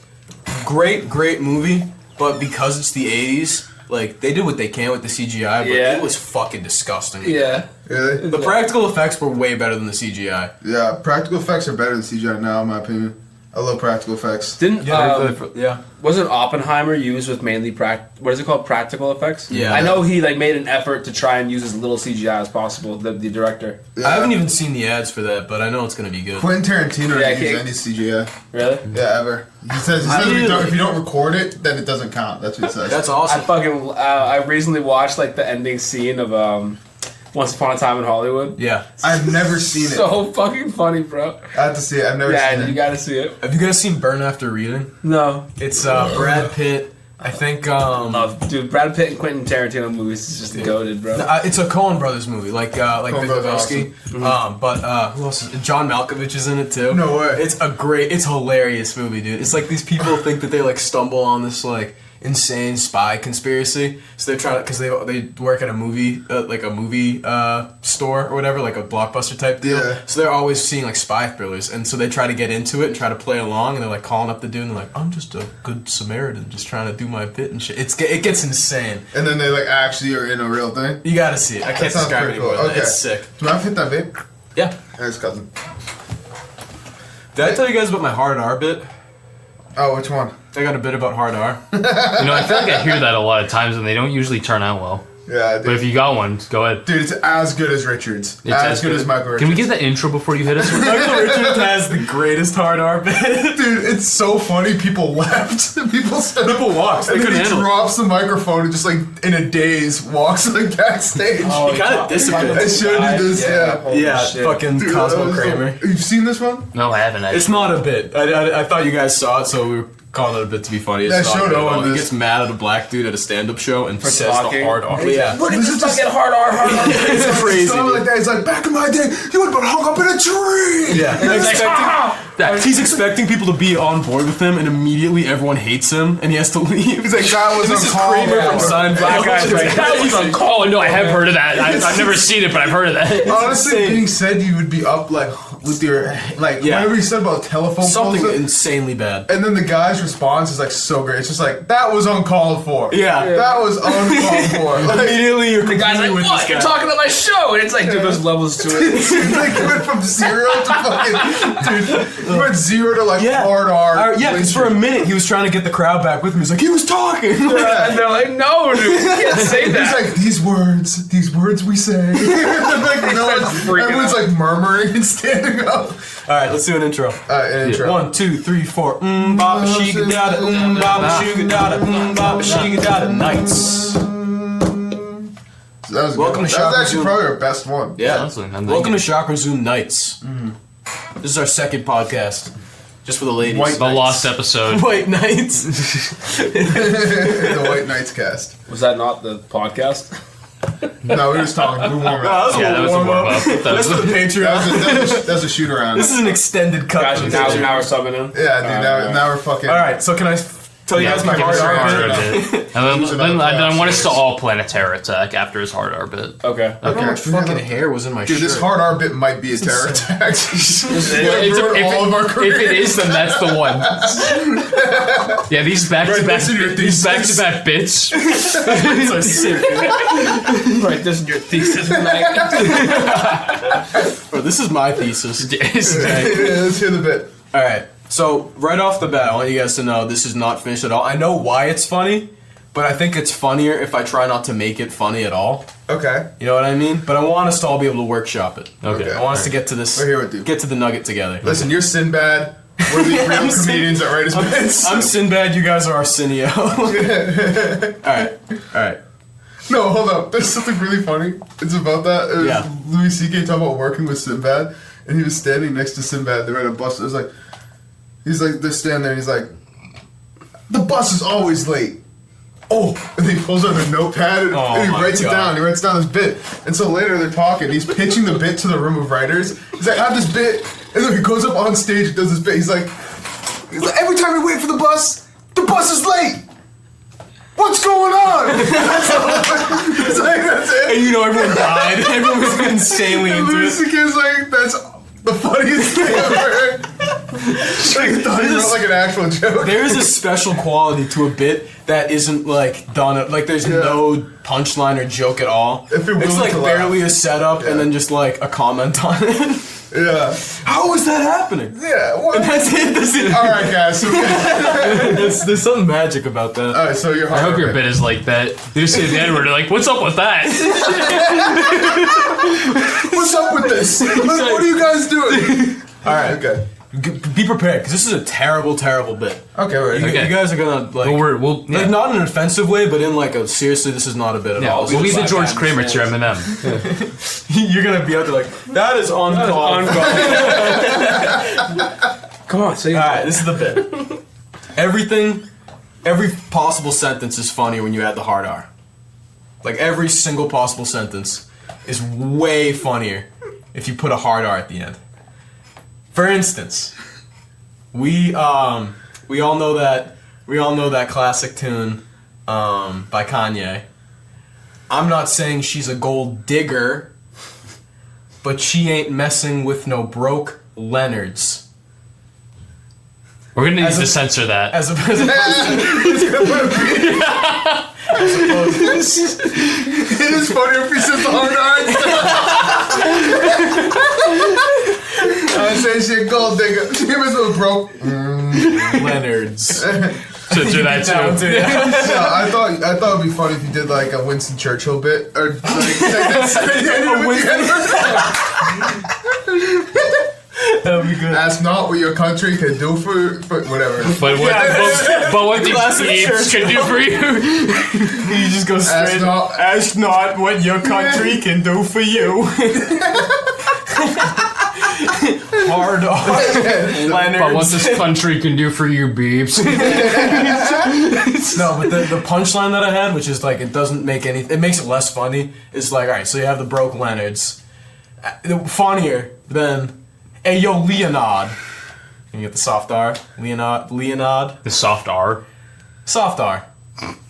great movie. But because it's the '80s, like they did what they can with the CGI, but Yeah. it was fucking disgusting. Yeah. Really? The practical effects were way better than the CGI. Yeah, practical effects are better than CGI now, in my opinion. I love practical effects. Didn't Yeah. wasn't Oppenheimer used with mainly what is it called, practical effects? Yeah. I know he like made an effort to try and use as little CGI as possible. The director. Yeah. I haven't even seen the ads for that, but I know it's gonna be good. Quentin Tarantino Yeah, doesn't use any CGI. Really? Yeah, ever. He says if you don't record it, then it doesn't count. That's what he says. That's I awesome. fucking I recently watched like the ending scene of Once Upon a Time in Hollywood. Yeah. I've never seen it. So fucking funny, bro. I have to see it. I've never Yeah, seen you it. gotta see it. Have you guys seen Burn After Reading? No. It's Brad Pitt. I think Dude, Brad Pitt and Quentin Tarantino movies is just goated, bro. it's a Coen Brothers movie, like Big Coen Brothers Lebowski. But who else? John Malkovich is in it too. No way. It's hilarious movie, dude. It's like these people think that they like stumble on this like insane spy conspiracy. So they're trying to, because they work at a movie store or whatever, like a Blockbuster type deal. Yeah. So they're always seeing like spy thrillers, and so they try to get into it and try to play along, and they're like calling up the dude and they're like, I'm just a good Samaritan, just trying to do my bit and shit. It gets insane. And then they like actually are in a real thing. You gotta see it. I can't sounds describe it pretty anymore. cool. Okay. It's sick. Do I hit that vape? Yeah. That's cousin. Did I tell you guys about my hard R bit? Oh, which one? I got a bit about hard R. You know, I feel like I hear that a lot of times, and they don't usually turn out well. Yeah, But if dude. you got one, go ahead. Dude, it's as good as Richards. It's as good as Michael Richards. Can we get that intro before you hit us? Michael Richards has the greatest hard R bit. Dude, it's so funny. People left. People stood up. People walked. They And then couldn't he handle it. drops the microphone and just like in a daze walks like backstage. Oh, He kinda dissipated. I showed you this, yeah. Holy Yeah, shit. fucking Dude, Cosmo that was Kramer. You've seen this one? No, I haven't. It's not a bit. I thought you guys saw it, so we were calling it a bit to be funny. It's Yeah, not showed good at Owen all. He this. gets mad at a black dude at a stand-up show and says talking. the hard R. Yeah. Look at This this is just- fucking hard R. It's crazy. Something like dude. that. He's like, back in my day, you would have been hung up in a tree. Yeah. He's expecting people to be on board with him, and immediately everyone hates him, and he has to leave. He's like, guy was This on is call. Kramer Yeah. from Seinfeld. Black guy's like, That was on call. No, I have heard of that. I've never seen it, but I've heard of that. Honestly, insane. being said you would be up like with your like Yeah. whatever you said about telephone Something calls. insanely bad. And then the guy's response is like so great. It's just like that was uncalled for. Yeah. That was uncalled for. Like, Immediately, you're The guy's like, with what? this You're guy. talking to my show. And it's like, dude, there's levels to it. like you went from 0 to fucking dude. You went 0 to like hard R. Yeah, because for a minute he was trying to get the crowd back with him. He's like, he was talking. And they're like, no, dude, you can't say He's that. like these words we say. Like no one's, freaking everyone's out. like murmuring and standing up. All right, let's do an intro. An intro. 1, 2, 3, 4. Baba shiga dada, baba shiga dada, baba shiga dada. Nights. That was Welcome good. to That was Chakra actually Zoom. probably our best one. Yeah. Honestly, I'm Welcome to thinking. Chakra Zoom Nights. This is our second podcast, just for the ladies. White The lost episode. White Nights. The White Knights cast. Was that not the podcast? No, we were just talking. We warm up. Yeah, that was a warm up. That's the Patreon. That was a shoot around. This is an extended cut. Gotcha. Now we're subbing in. Yeah, dude. Now we're fucking. All right, so can I tell you guys my give hard us your R hard bit? R. And then I want us to all plan a terror attack after his hard R bit. Okay. How much fucking hair was in my Dude, shirt? this hard R bit might be a terror attack. all of our If careers. it is, then that's the one. Yeah, these back-to-back bits. so sick. Right, this is your thesis. Bro, this is my thesis. Yeah, let's hear the bit. All right. So right off the bat, I want you guys to know this is not finished at all. I know why it's funny, but I think it's funnier if I try not to make it funny at all. Okay. You know what I mean? But I want us to all be able to workshop it. Okay. I want us to get to this. We're here with you. Get to the nugget together. Listen, you're Sinbad. We're the real comedians that write his bits. I'm Sinbad. You guys are Arsenio. All right. No, hold up. There's something really funny. It's about that. It was Louis C.K. talking about working with Sinbad, and he was standing next to Sinbad. They were at a bus. It was like, they're standing there, and he's like, the bus is always late. Oh, and he pulls out a notepad and he writes it down. He writes down this bit. And so later they're talking. He's pitching the bit to the room of writers. He's like, I have this bit. And then he goes up on stage and does this bit. He's like, every time we wait for the bus is late. What's going on? It's like, that's it. And you know everyone died. Everyone was insanely And into Louis it. C.K.'s like, that's the funniest thing I've ever heard. Like, he thought he wrote like an actual joke. There is a special quality to a bit that isn't like done. Like there's no punchline or joke at all. If you're It's willing like to barely laugh. a setup and then just like a comment on it. Yeah. How is that happening? Yeah. What? That's it. That's it. All right, guys. So, There's something magic about that. all right, so you're. I hope your bit is like that. You just say the N-word, like, what's up with that? What's up with this? What are you guys doing? All right, Okay. be prepared because this is a terrible, terrible bit. Okay, we're ready. You, Okay. you guys are gonna like, We'll like not in an offensive way, but in like a seriously, this is not a bit at all. we'll leave the Black George Adam Kramer to stands. Eminem. You're gonna be out there like that is on call. Come on, say All right, this is the bit. Every possible sentence is funnier when you add the hard R. Like every single possible sentence is way funnier if you put a hard R at the end. For instance, we all know that classic tune by Kanye. I'm not saying she's a gold digger, but she ain't messing with no broke Leonards. We're gonna need As to a- censor that. As opposed to It is funnier if he says the hard R. I say shit, gold digger. She was a broke. Leonards. Censor that too. Yeah, I thought it'd be funny if you did like a Winston Churchill bit, or like That would be good. that's not what your country can do for whatever. But what these Classic beeps can do for you? You just go straight. Ask not what your country can do for you. Hard on. But what Leonards. this country can do for you, beeps. No, but the punchline that I had, which is like it doesn't make any. It makes it less funny. Is like, all right, so you have the broke Leonards. Funnier than, hey yo Leonard. Can you get the soft R? Leonard. The soft R. Soft R.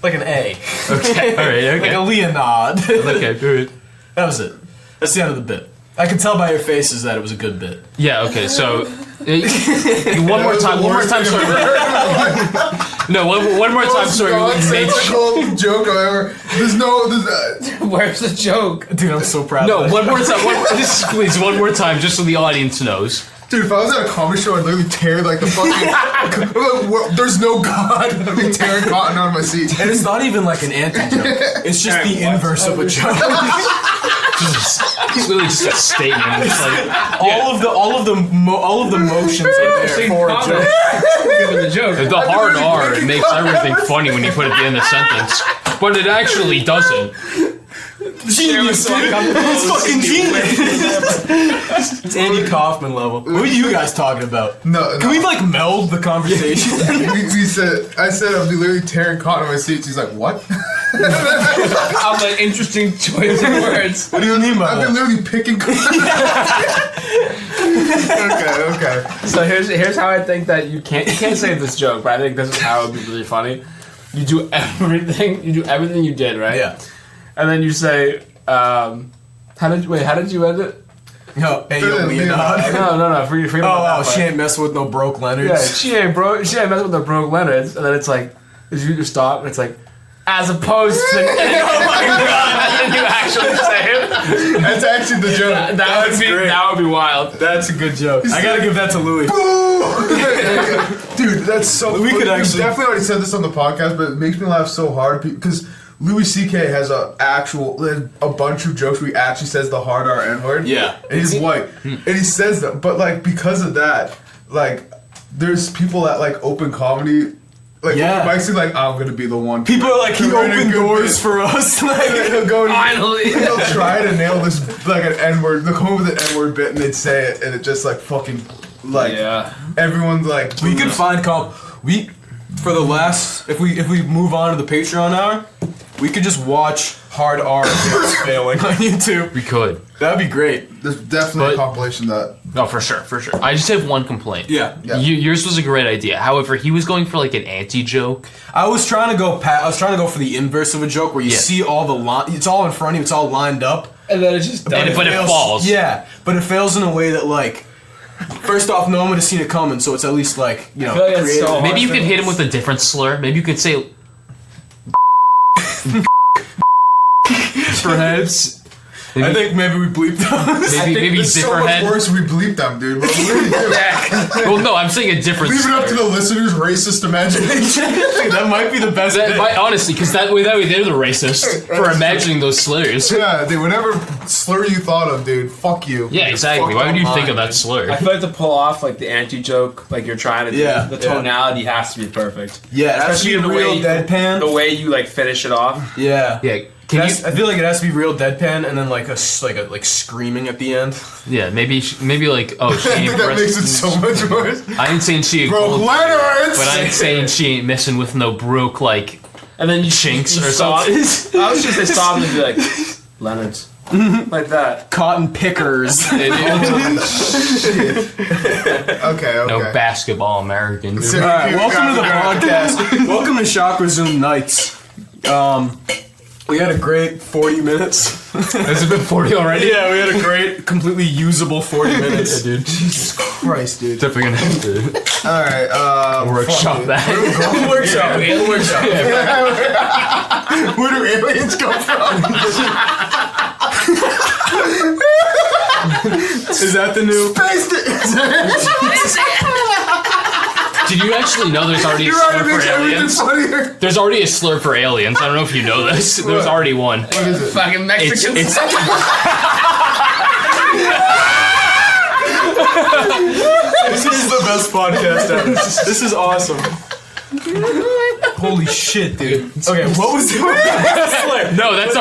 Like an A. Okay. All right. Like a Okay. Leonard. Okay. Good. That was it. That's the end of the bit. I could tell by your faces that it was a good bit. Yeah. Okay. So one more time. Sorry. No. One more time. Sorry. We made Nonsensical joke I've ever. There's Where's the joke? Dude, I'm so proud No, of that. one more time. Please, one more time, just so the audience knows. Dude, if I was at a comedy show, I'd literally tear like the fucking. Like, there's no God. I'd be tearing cotton out of my seat. And it's not even like an anti-joke. It's just the inverse of a joke. It's literally just a statement. It's like all of the motions are there for a joke. Giving the joke. the hard R makes everything funny when you put it at the end of the sentence, but it actually doesn't. Genius, dude. It's fucking genius. It's Andy Kaufman level. What are you guys talking about? No, Can we like meld the conversation? I said I'd be literally tearing cotton out of my seats. He's like, what? I'm an interesting choice of words. What do you mean by I've that? been literally picking. Okay. So here's how I think that you can't say this joke, but I think this is how it would be really funny. You do everything you did, right? Yeah. And then you say, how did you end it? Yo, hey, yo, Leonard. No, forget Oh, about that she part. ain't messing with no broke Leonards. Yeah, she ain't messing with the broke Leonards, and then it's like, you stop, and it's like, as opposed to, and then, oh my god, and then you actually say it. That's actually the joke. That would be wild. That's a good joke. I gotta give that to Louis. Dude, that's so We funny. could We've actually- definitely already said this on the podcast, but it makes me laugh so hard because Louis C.K. has a bunch of jokes where he actually says the hard R N-word. Yeah. And he's white. And he says that, but like because of that, like there's people at like open comedy, like Yeah. Mike's like, I'm gonna be the one. People are like, he to write a opened good doors bit. for us. And Like, he'll go and Finally. he'll try to nail this like an N-word. They'll come up with an N-word bit and they'd say it and it just like fucking like everyone's like we could find for the last, if we move on to the Patreon hour, we could just watch hard R bits failing on YouTube. We could. That'd be great. There's definitely But- a compilation of that. No, for sure. I just have one complaint. Yeah. Yours was a great idea. However, he was going for like an anti-joke. I was trying to go for the inverse of a joke where you Yeah. see all the it's all in front of you, it's all lined up. And then it's just done. But it falls. Yeah, but it fails in a way that like, first off, no one would have seen it coming, so it's at least like, you know, feel like it's creative. so hard. Maybe you could hit him with a different slur. Maybe you could say perhaps. I think maybe we bleeped those. Maybe It's so much Zipperhead. worse we bleep them, dude. What do we do? Well, no, I'm saying a different Leave it slur. up to the listener's racist imagination. That might be the best bit. Honestly, because that way they're the racist for imagining those slurs. Yeah, dude, whatever slur you thought of, dude, fuck you. Yeah, exactly. fucked Why would up you think mind, of that I slur? feel like to pull off like the anti-joke, like you're trying to do, Yeah, the yeah. tonality has to be perfect. Yeah, it has to Especially be in the real way deadpan. The way you like finish it off. Yeah. Yeah. Can you? I feel like it has to be real deadpan and then like a screaming at the end. Yeah, maybe like oh she I ain't think that makes it breast- so much worse. I ain't saying she ain't Bro, gold, Leonard! but I ain't saying she ain't missing with no broke like And then you chinks you or stop. something. I was just say stop and be like, Leonard's. Like that. Cotton pickers. Okay, okay. No basketball American. So- All right, welcome to the podcast. Welcome to Chakra Zoom Nights. We had a great 40 minutes. Has it been 40 already? Yeah, we had a great, completely usable 40 minutes. dude. Jesus Christ, dude. Definitely gonna have to Alright, workshop fuck that. Workshop. it. Where do aliens come from? Is that the new? Did you actually know there's already a You're slur right, it makes for everything aliens? funnier. There's already a slur for aliens. I don't know if you know this. There's already one. What is it? Fucking It's Mexicans. This is the best podcast ever. This is awesome. Holy shit, dude. Okay, what was the No, that's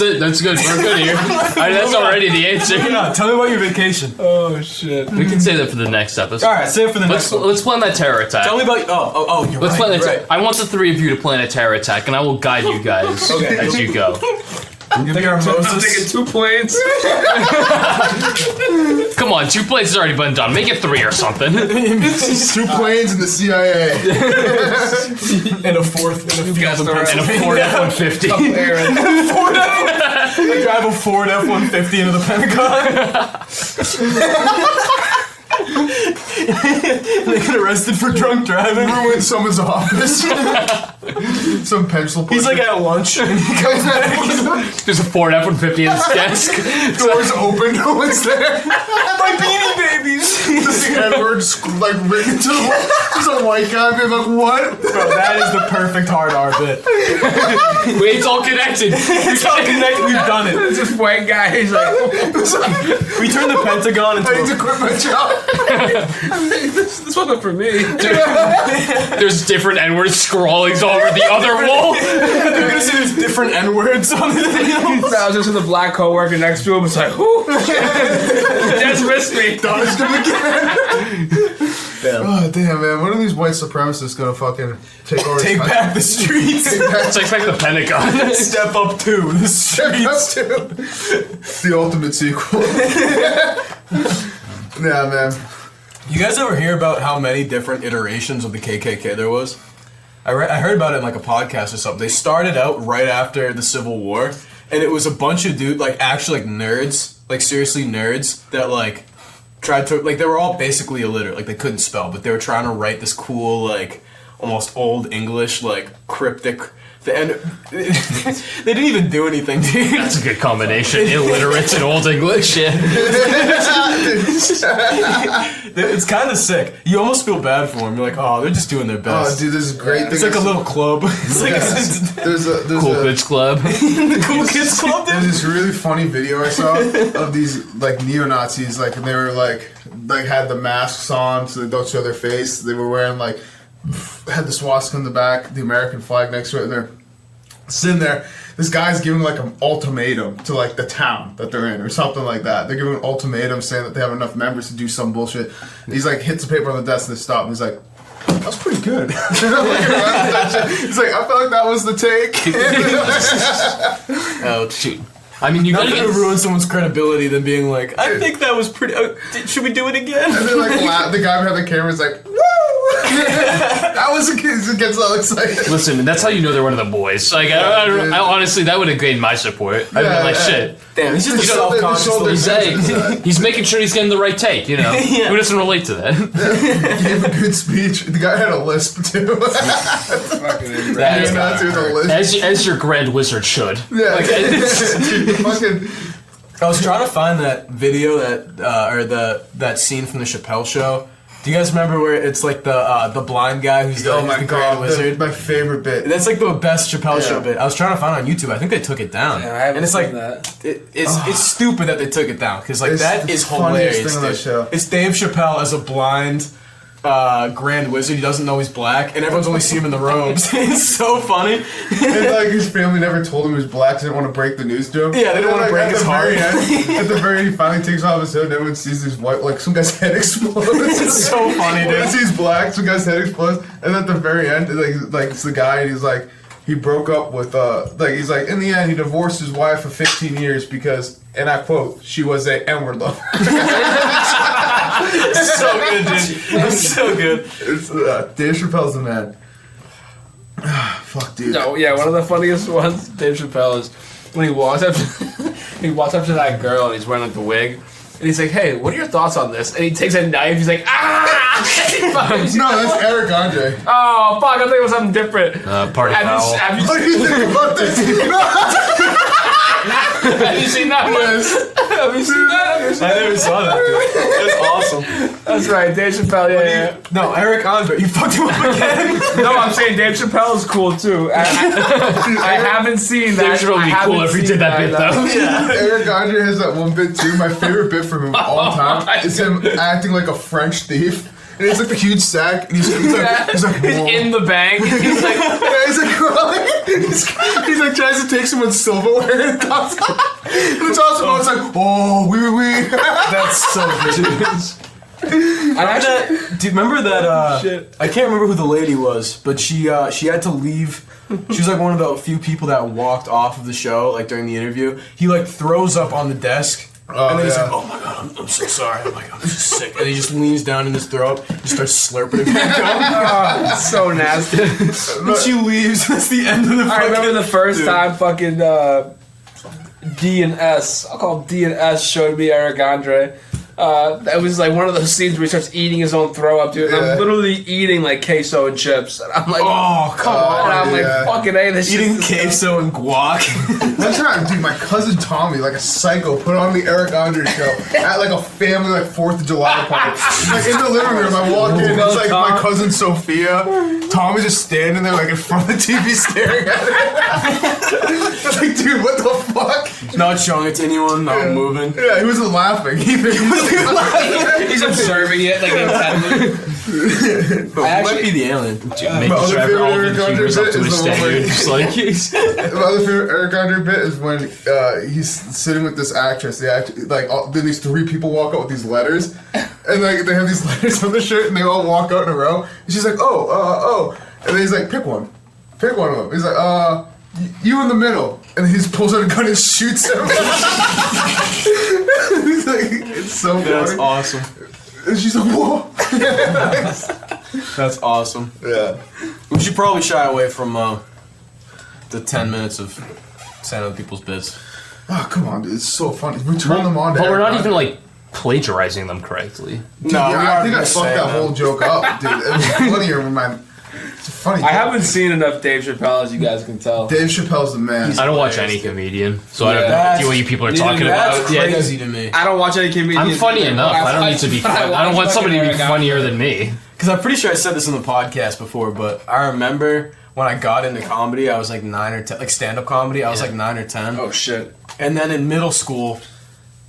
it. That's good. We're good here. That's already the answer. No, tell me about your vacation. Oh shit. We can say that for the next episode. All right, say it for the next one. Let's plan that terror attack. Tell me about. You're Let's right. plan that. you're right. I want the three of you to plan a terror attack, and I will guide you guys as you go. I'm thinking I'm taking Moses. 2 planes. Come on, 2 places already been done. Make it 3 or something. 2 planes in the CIA. And a fourth. And a guys field know in right. And a Pennsylvania. Ford F-150. Ford F-150. I drive a Ford F-150 into the Pentagon. They get arrested for drunk driving. Ruin someone's office. Some pencil pusher. He's like at lunch and he comes back. There's a Ford F-150 in his desk. doors open, no one's there. My Beanie Babies. This Edward like written to the wall. There's a white guy being like, what? Bro, that is the perfect hard R bit. Wait, it's all connected. It's all connected. We've done it. It's this white guy. He's like, We turned the Pentagon into I need to quit my job. this wasn't for me. There's different N-words scrawling over the other wall. You're gonna see there's different N-words on the video. I was just in the black coworker next to him. It's like, whoo, just missed me. Dodged him again. Oh damn, man! When are these white supremacists gonna fucking take over? Take back the streets. It's like the Pentagon. Step up to the streets. The ultimate sequel. Yeah, man. You guys ever hear about how many different iterations of the KKK there was? I heard about it in like a podcast or something. They started out right after the Civil War, and it was a bunch of dudes, like actually like nerds, like seriously nerds that like tried to, like they were all basically illiterate, like they couldn't spell, but they were trying to write this cool like almost old English like cryptic. And they didn't even do anything, dude. That's a good combination. Illiterates and Old English. Yeah. It's kind of sick. You almost feel bad for them. You're like, oh, they're just doing their Oh, best. dude, this is great. It's like a little club. It's like There's Cool Kids Club. the cool kids club, There's dude. this really funny video I saw of these like neo-Nazis, like, and they were like had the masks on so they don't show their face. They were wearing like had the swastika in the back, the American flag next to it, and they're sitting there. This guy's giving like an ultimatum to like the town that they're in or something like that. They're giving an ultimatum saying that they have enough members to do some bullshit. And he's like hits the paper on the desk and they stop and he's like, that was pretty good. He's like, I felt like that was the take. Oh shoot! I mean, you gotta Nothing get to ruin someone's credibility than being like, I think that was pretty. Should we do it again? And then like the guy behind the camera is like, woo! That was a kid who gets all excited. Listen, that's how you know they're one of the boys. Like, I honestly, that would have gained my support. I'd Yeah, been like, yeah. shit. Damn, he's just a self-conscious shoulders- little He's making sure he's getting the right take. You know, Yeah. who doesn't relate to that? He gave a good speech. The guy had a lisp too. That is- Nazi with a lisp. as your grand wizard should. Yeah. Like, Fucking. I was trying to find that video that scene from the Chappelle show. Do you guys remember where it's like the blind guy who's the, Oh who's my the grand god, wizard? my favorite bit. That's like the best Chappelle show Yeah. bit. I was trying to find it on YouTube. I think they took it down. Yeah, I haven't and it's seen like that. It's stupid that they took it down because like It's that the is funniest hilarious. thing on that dude. show. It's Dave Chappelle as a blind grand wizard. He doesn't know he's black, and everyone's only seen him in the robes. It's so funny. And like his family never told him he was black. They didn't want to break the news to him. Yeah, they didn't want to break his heart. At the very end, he finally takes off his hood. And everyone sees this white, like some guy's head explodes. It's so funny, dude. Once he's black, some guy's head explodes, and at the very end, like it's the guy, and he's like, he broke up with he's like, in the end, he divorced his wife for 15 years because, and I quote, she was a N-word lover. It's so good, dude. It's so good. It's Dave Chappelle's the man. Fuck, dude. No, yeah, one of the funniest ones, Dave Chappelle, is when he walks up to, he walks up to that girl and he's wearing like the wig. And he's like, hey, what are your thoughts on this? And he takes a knife, he's like, ah! No, that's Eric Andre. Oh, fuck, I thought it was something different. Party foul. Have you What do you think about this? Have you seen that one? Yes. Have you seen that? I never saw that, dude. That's awesome. That's right, Dave Chappelle, yeah. No, Eric Andre, you fucked him up again. No, I'm saying Dave Chappelle is cool too. I haven't seen that. Dave Chappelle would be cool if he did that bit though. Eric Andre has that one bit too. My favorite bit from him all time is him acting like a French thief. And it's like the huge sack, and he's like, He's whoa. in the bank. He's like, Yeah, he's like, he's like tries to take someone's silverware and toss it. And it's also it's like, oh, wee. That's so good. Do you remember that? Shit. I can't remember who the lady was, but she had to leave. She was like one of the few people that walked off of the show, like during the interview. He like throws up on the desk. And then he's yeah. like, oh my god, I'm so sorry. Oh my god, I'm just sick. And he just leans down in his throat and just starts slurping it back up. it's so nasty. And she leaves. That's the end of the I fucking... remember the first Dude. time fucking D and S, I'll call him D and S, showed me Eric Andre. That was like one of those scenes where he starts eating his own throw up, dude. And Yeah. I'm literally eating like queso and chips. And I'm like, Oh, come on. and I'm yeah. like, fucking A, this Eating shit's queso and guac. One time, dude, my cousin Tommy, like a psycho, put on the Eric Andre show at like a family like 4th of July party. Like in the living room, I walk in, it's like my cousin Sophia. Tommy's just standing there like in front of the TV staring at it. It's like, dude, what the fuck? Not showing it to anyone, not moving. Yeah, he wasn't laughing either. He wasn't laughing. He's observing it like intently. But it might be the alien. Making other sure favorite all Eric the Andre viewers up bit to is his the one where standard. Just like My other favorite Eric Andre bit is when he's sitting with this actress. The actress, like, then these 3 people walk up with these letters, and And like they have these letters on the shirt, and they all walk out in a row. And she's like, oh, and then he's like, pick one of them. He's like, you in the middle, and he just pulls out a gun and shoots him. He's like, it's so funny. That's awesome. And she's like, whoa. That's awesome. Yeah. We should probably shy away from the 10 minutes of saying other people's bits. Oh, come on, dude. It's so funny. We turn them on to But we're not Eric. even like plagiarizing them correctly. No, Yeah, I think I fucked that whole joke up, dude. It was funnier when it's a funny I joke. haven't seen enough Dave Chappelle, as you guys can tell. Dave Chappelle's the man. I don't watch any comedian, so I don't know That's- what you people are neither talking do I. about. That's Yeah, crazy to me. I don't watch any comedians. I'm funny either. enough. I don't need to be. I don't want somebody to be funnier than me. Because I'm pretty sure I said this in the podcast before, but I remember when I got into comedy, I was like 9 or 10, like stand-up comedy, I was like 9 or 10. Oh shit. And then in middle school,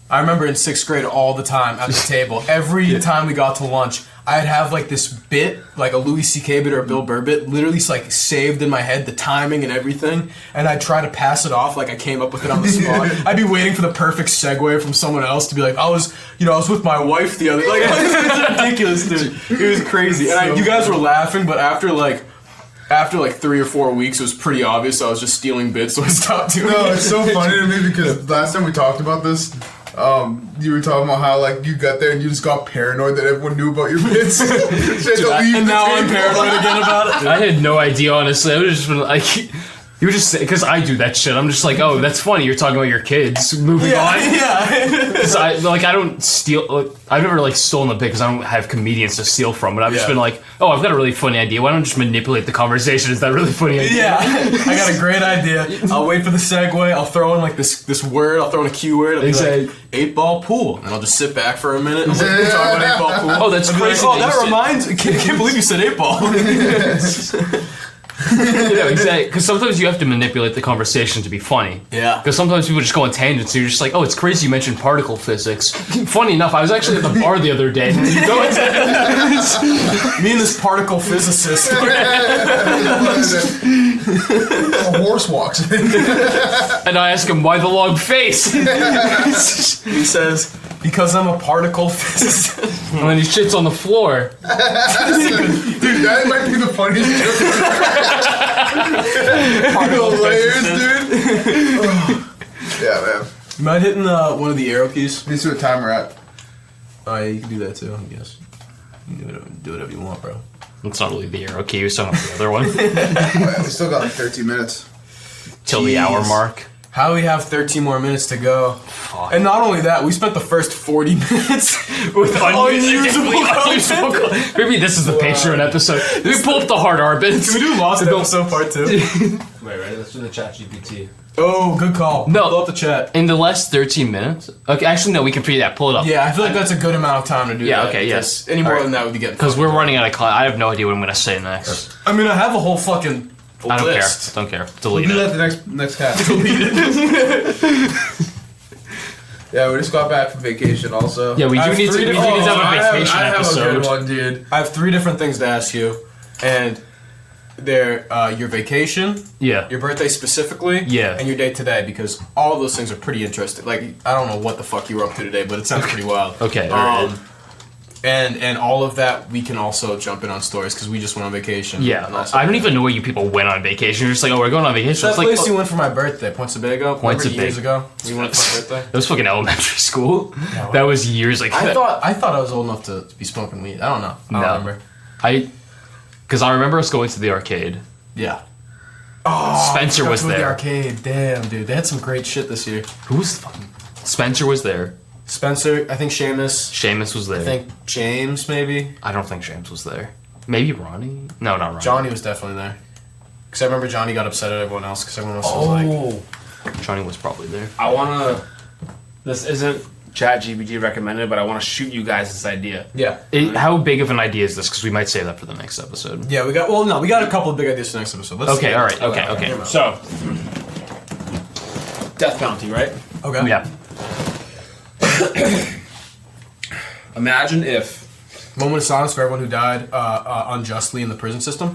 I remember in 6th grade all the time at the table, every time we got to lunch, I'd have like this bit, like a Louis C.K. bit or a Bill Burr bit, literally like saved in my head, the timing and everything, and I'd try to pass it off like I came up with it on the spot. I'd be waiting for the perfect segue from someone else to be like, I was with my wife the other, like, it's ridiculous, dude. It was crazy. And you guys were laughing, but after like 3 or 4 weeks, it was pretty obvious I was just stealing bits, so I stopped doing it. No, it's so funny to me because last time we talked about this, you were talking about how like you got there and you just got paranoid that everyone knew about your bits. And now I'm paranoid again about it. I had no idea, honestly. I would have just been like, you would just say, because I do that shit. I'm just like, oh, that's funny. You're talking about your kids. Moving on. Yeah. 'Cause I don't steal. I've never like stolen a bit because I don't have comedians to steal from. But I've just been like, oh, I've got a really funny idea. Why don't I just manipulate the conversation? Is that really funny idea? Yeah, I got a great idea. I'll wait for the segue. I'll throw in like this word. I'll throw in a keyword. I'll be like 8-ball pool, and I'll just sit back for a minute and let you talk about 8-ball pool. Oh, that's I'll be crazy. Like, oh, that reminds. I can't believe you said 8-ball. Yeah, exactly. Because sometimes you have to manipulate the conversation to be funny. Yeah. Because sometimes people just go on tangents. So you're just like, oh, it's crazy you mentioned particle physics. Funny enough, I was actually at the bar the other day. And you go into Me and this particle physicist. A horse walks in. and I ask him why the long face. He says, because I'm a particle physicist. And then he shits on the floor. Dude, that might be the funniest joke. Particle Layers, physicist. dude. Yeah, man. You mind hitting one of the arrow keys? Let's see what time we're at. Oh, yeah, you can do that too, I guess. You can do whatever you want, bro. It's not really the arrow key. He was talking about the other one. Oh, yeah, we still got like 13 minutes. Till the hour mark. How we have 13 more minutes to go. And not only that, we spent the first 40 minutes with unusable content. Maybe this is the Patreon episode. We pull up the hard arbits. Can we do Lost episode part 2? Wait, right? Let's do the chat GPT. Oh, good call. No. Pull up the chat. In the last 13 minutes? Okay, actually, no, we can figure that. Pull it up. Yeah, I feel like that's a good amount of time to do Yeah, that. okay, because yes. Any more Alright. than that would be getting Because fucking we're running out of class. I have no idea what I'm going to say next. I mean, I have a whole fucking I don't list. care. Don't care. We'll Delete do that it. the next cast. Yeah, we just got back from vacation also. Yeah, we I do have need to, three we do different- need to have a I vacation have episode. a good one, dude. I have 3 different things to ask you. And they're your vacation, Yeah. your birthday specifically, Yeah. and your day today, because all of those things are pretty interesting. Like, I don't know what the fuck you were up to today, but it sounds pretty wild. Okay, alright. And all of that, we can also jump in on stories, because we just went on vacation. Yeah. And also- I don't even know where you people went on vacation. You're just like, oh, we're going on vacation. That It's like, place oh, you went for my birthday, Point Sebago. Point Remember years Sebago. ago? We went for my birthday. that was fucking elementary school. That was years ago. I thought I was old enough to be smoking weed. I don't know. I don't remember. Because I remember us going to the arcade. Yeah. Oh, Spencer was The there. arcade. Damn, dude. They had some great shit this year. Who was the fucking... Spencer was there. Spencer, I think Seamus. Seamus was there. I think James, maybe. I don't think James was there. Maybe Ronnie? No, not Ronnie. Johnny was definitely there. Because I remember Johnny got upset at everyone else because everyone else was like... Johnny was probably there. I wanna. This isn't chat GPT recommended, but I want to shoot you guys this idea. Yeah. How big of an idea is this? Because we might save that for the next episode. Yeah, we got a couple of big ideas for next episode. Let's Okay, alright, okay. So, death bounty, right? Okay. Yeah. Imagine if Moment of silence for everyone who died unjustly in the prison system.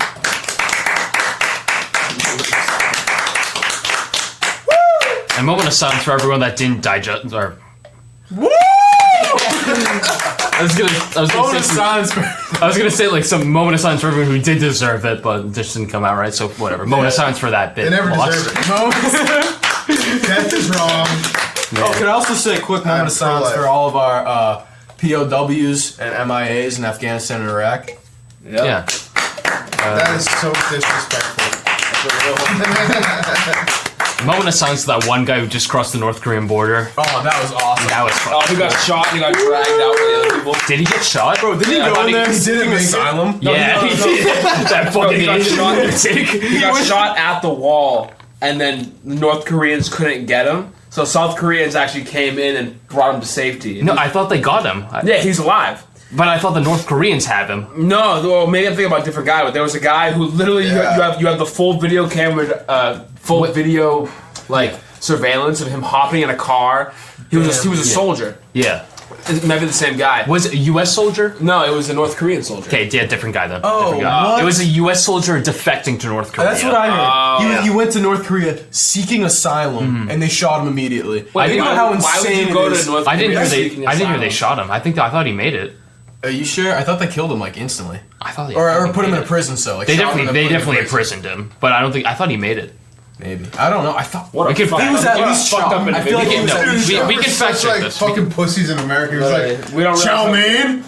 A moment of silence for everyone that didn't digest or Woo! I was Moment of silence. I was gonna say like some moment of silence for everyone who did deserve it, but it just didn't come out right. So whatever. Moment of silence for that bit. They never Lost. deserve it. Death is wrong. Oh, can I also say a quick moment of silence pro-life. for all of our POWs and MIAs in Afghanistan and Iraq? Yeah. That is so disrespectful. Moment of silence for that one guy who just crossed the North Korean border. Oh, that was awesome. That was Oh, fucking he got shot and he got dragged out by the other people. Did he get shot? Bro, didn't he Yeah, I go thought in there he didn't seeking make it. asylum? Yeah, he did. That fucking he got Asian shot. lunatic. He got shot at the wall, and then the North Koreans couldn't get him. So South Koreans actually came in and brought him to safety. No, I thought they got him. Yeah, he's alive. But I thought the North Koreans have him. No, well, maybe I'm thinking about a different guy, but there was a guy who literally you have the full video camera, video like surveillance of him hopping in a car. He was a soldier. Yeah. It might be the same guy. Was it a U.S. soldier? No, it was a North Korean soldier. Okay, yeah, different guy then. Oh, different guy. what? It was a U.S. soldier defecting to North Korea. That's what I heard. Oh. He went to North Korea seeking asylum, and they shot him immediately. Wait, Think why- about how why would insane you go it to is. North I didn't Korea hear seeking they. I didn't hear they asylum? shot him. I thought he made it. Are you sure? I thought they killed him like instantly, I thought they. or fucking put him made in a it. prison cell. Like They shot him and definitely put him in prison. imprisoned him, but I don't think. I thought he made it. Maybe I don't know. I thought What a We could- fucked he was up- at what a least fucked shot. up I feel like individual. he was No, at least we shot. can fact Such check like this. fucking pussies in America. He was like, we don't chow really- mein.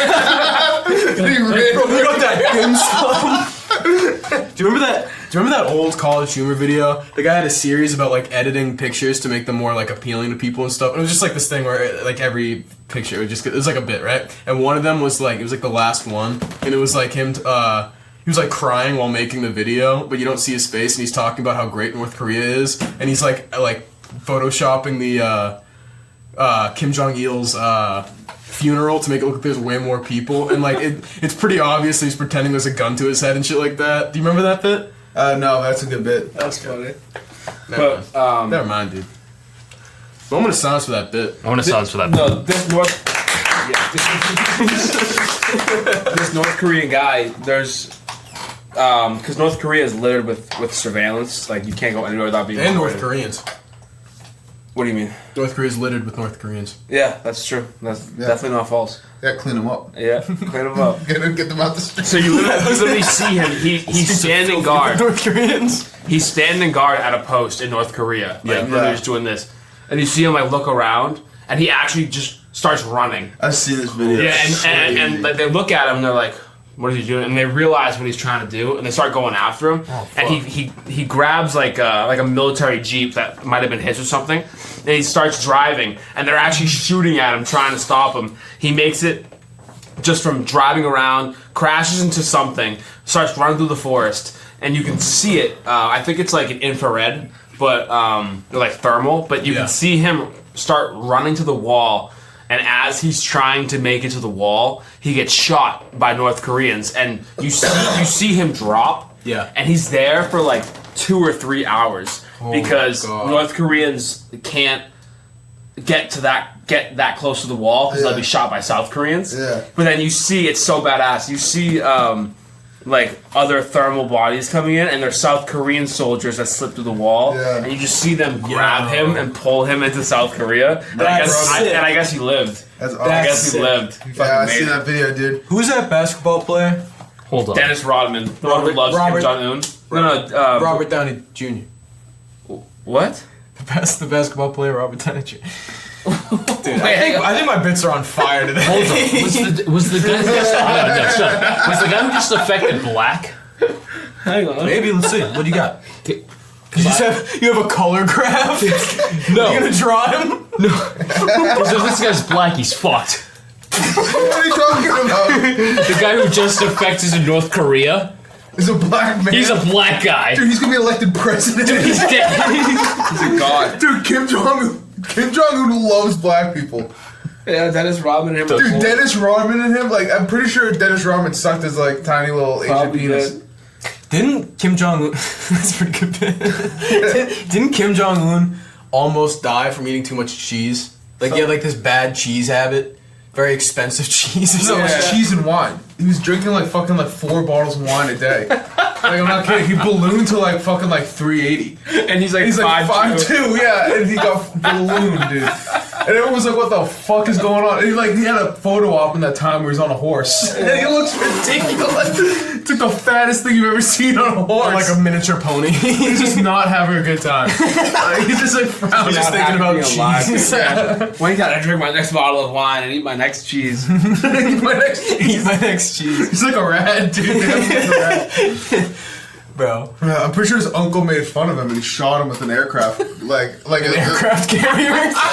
He ran. Bro, we got that dim sum. Do you remember that? Do you remember that old College Humor video? The guy had a series about like editing pictures to make them more like appealing to people and stuff. And it was just like this thing where like every picture would just it was like a bit, right? And one of them was like it was like the last one, and it was like him. He was like crying while making the video, but you don't see his face, and he's talking about how great North Korea is, and he's like photoshopping the Kim Jong Il's funeral to make it look like there's way more people, and like it's pretty obvious that he's pretending there's a gun to his head and shit like that. Do you remember that bit? No, that's a good bit. That's funny. Never But mind. Never mind, dude. Moment of silence for that bit. I want to silence for that. no, this North Korean guy, there's because North Korea is littered with surveillance. Like you can't go anywhere without being. And North recorded. Koreans. What do you mean? North Korea's littered with North Koreans. Yeah, that's true. That's definitely not false. Yeah, clean them up. Yeah, clean them up. Get them out the street. So you literally see him. He's standing guard. North Koreans. He's standing guard at a post in North Korea. Like, Yeah. literally just doing this. And you see him like look around, and he actually just starts running. I've seen this video. Yeah, and like, they look at him, and they're like, "What is he doing?" And they realize what he's trying to do, and they start going after him. And he grabs like a military jeep that might have been his or something, and he starts driving, and they're actually shooting at him, trying to stop him. He makes it just from driving around, crashes into something, starts running through the forest, and you can see it. I think it's like an infrared, but like thermal. But you Yeah. can see him start running to the wall, and as he's trying to make it to the wall, he gets shot by North Koreans, and you see him drop. Yeah. And he's there for like 2 or 3 hours because God. North Koreans can't get that close to the wall because they'll be shot by South Koreans. Yeah. But then you see it's so badass. You see like other thermal bodies coming in, and they're South Korean soldiers that slip through the wall, Yeah. and you just see them grab him and pull him into South Korea. And I guess he lived. That's I awesome. guess he sick. lived. He Yeah, I fucking seen made it. that video, dude. Who's that basketball player? Hold on. Dennis Rodman, the one who loves Robert- Kim Jong Un. No, Robert Downey Jr. What? The basketball player, Robert Downey Jr. Dude, Wait, hang on. I think my bits are on fire today. Hold on. Was the guy who just was the guy who just affected black? Hang on. Maybe, let's see. What do you got? You have a color graph? No. You gonna draw him? So if this guy's black, he's fucked. What are you talking about? The guy who just affected in North Korea, He's a black man. he's a black guy. Dude, he's gonna be elected president. He's dead. He's a god. Dude, Kim Jong-un loves black people. Yeah, Dennis Rodman and him. Dude, Dennis Rodman and him, like, I'm pretty sure Dennis Rodman sucked his, like, tiny little Asian Probably penis. did. Didn't Kim Jong-un... That's a pretty good bit. Didn't Kim Jong-un almost die from eating too much cheese? Like, he had, like, this bad cheese habit. Very expensive cheese or So something. it was cheese and wine. He was drinking, like, fucking, like, 4 bottles of wine a day. Like, I'm not kidding. He ballooned to, like, fucking, like, 380. And he's like He's like 5'2". 5'2", yeah, and he got ballooned, dude. And everyone was like, what the fuck is going on? And he had a photo op in that time where he's on a horse. And he looks ridiculous. It's like the fattest thing you've ever seen on a horse. Like a miniature pony. He's just not having a good time. He's just like frowning. Just thinking about cheese. When I drink my next bottle of wine and eat my next cheese. Eat my next cheese. He's like a rat, dude. Bro. Yeah, I'm pretty sure his uncle made fun of him and he shot him with an aircraft, like An aircraft carrier?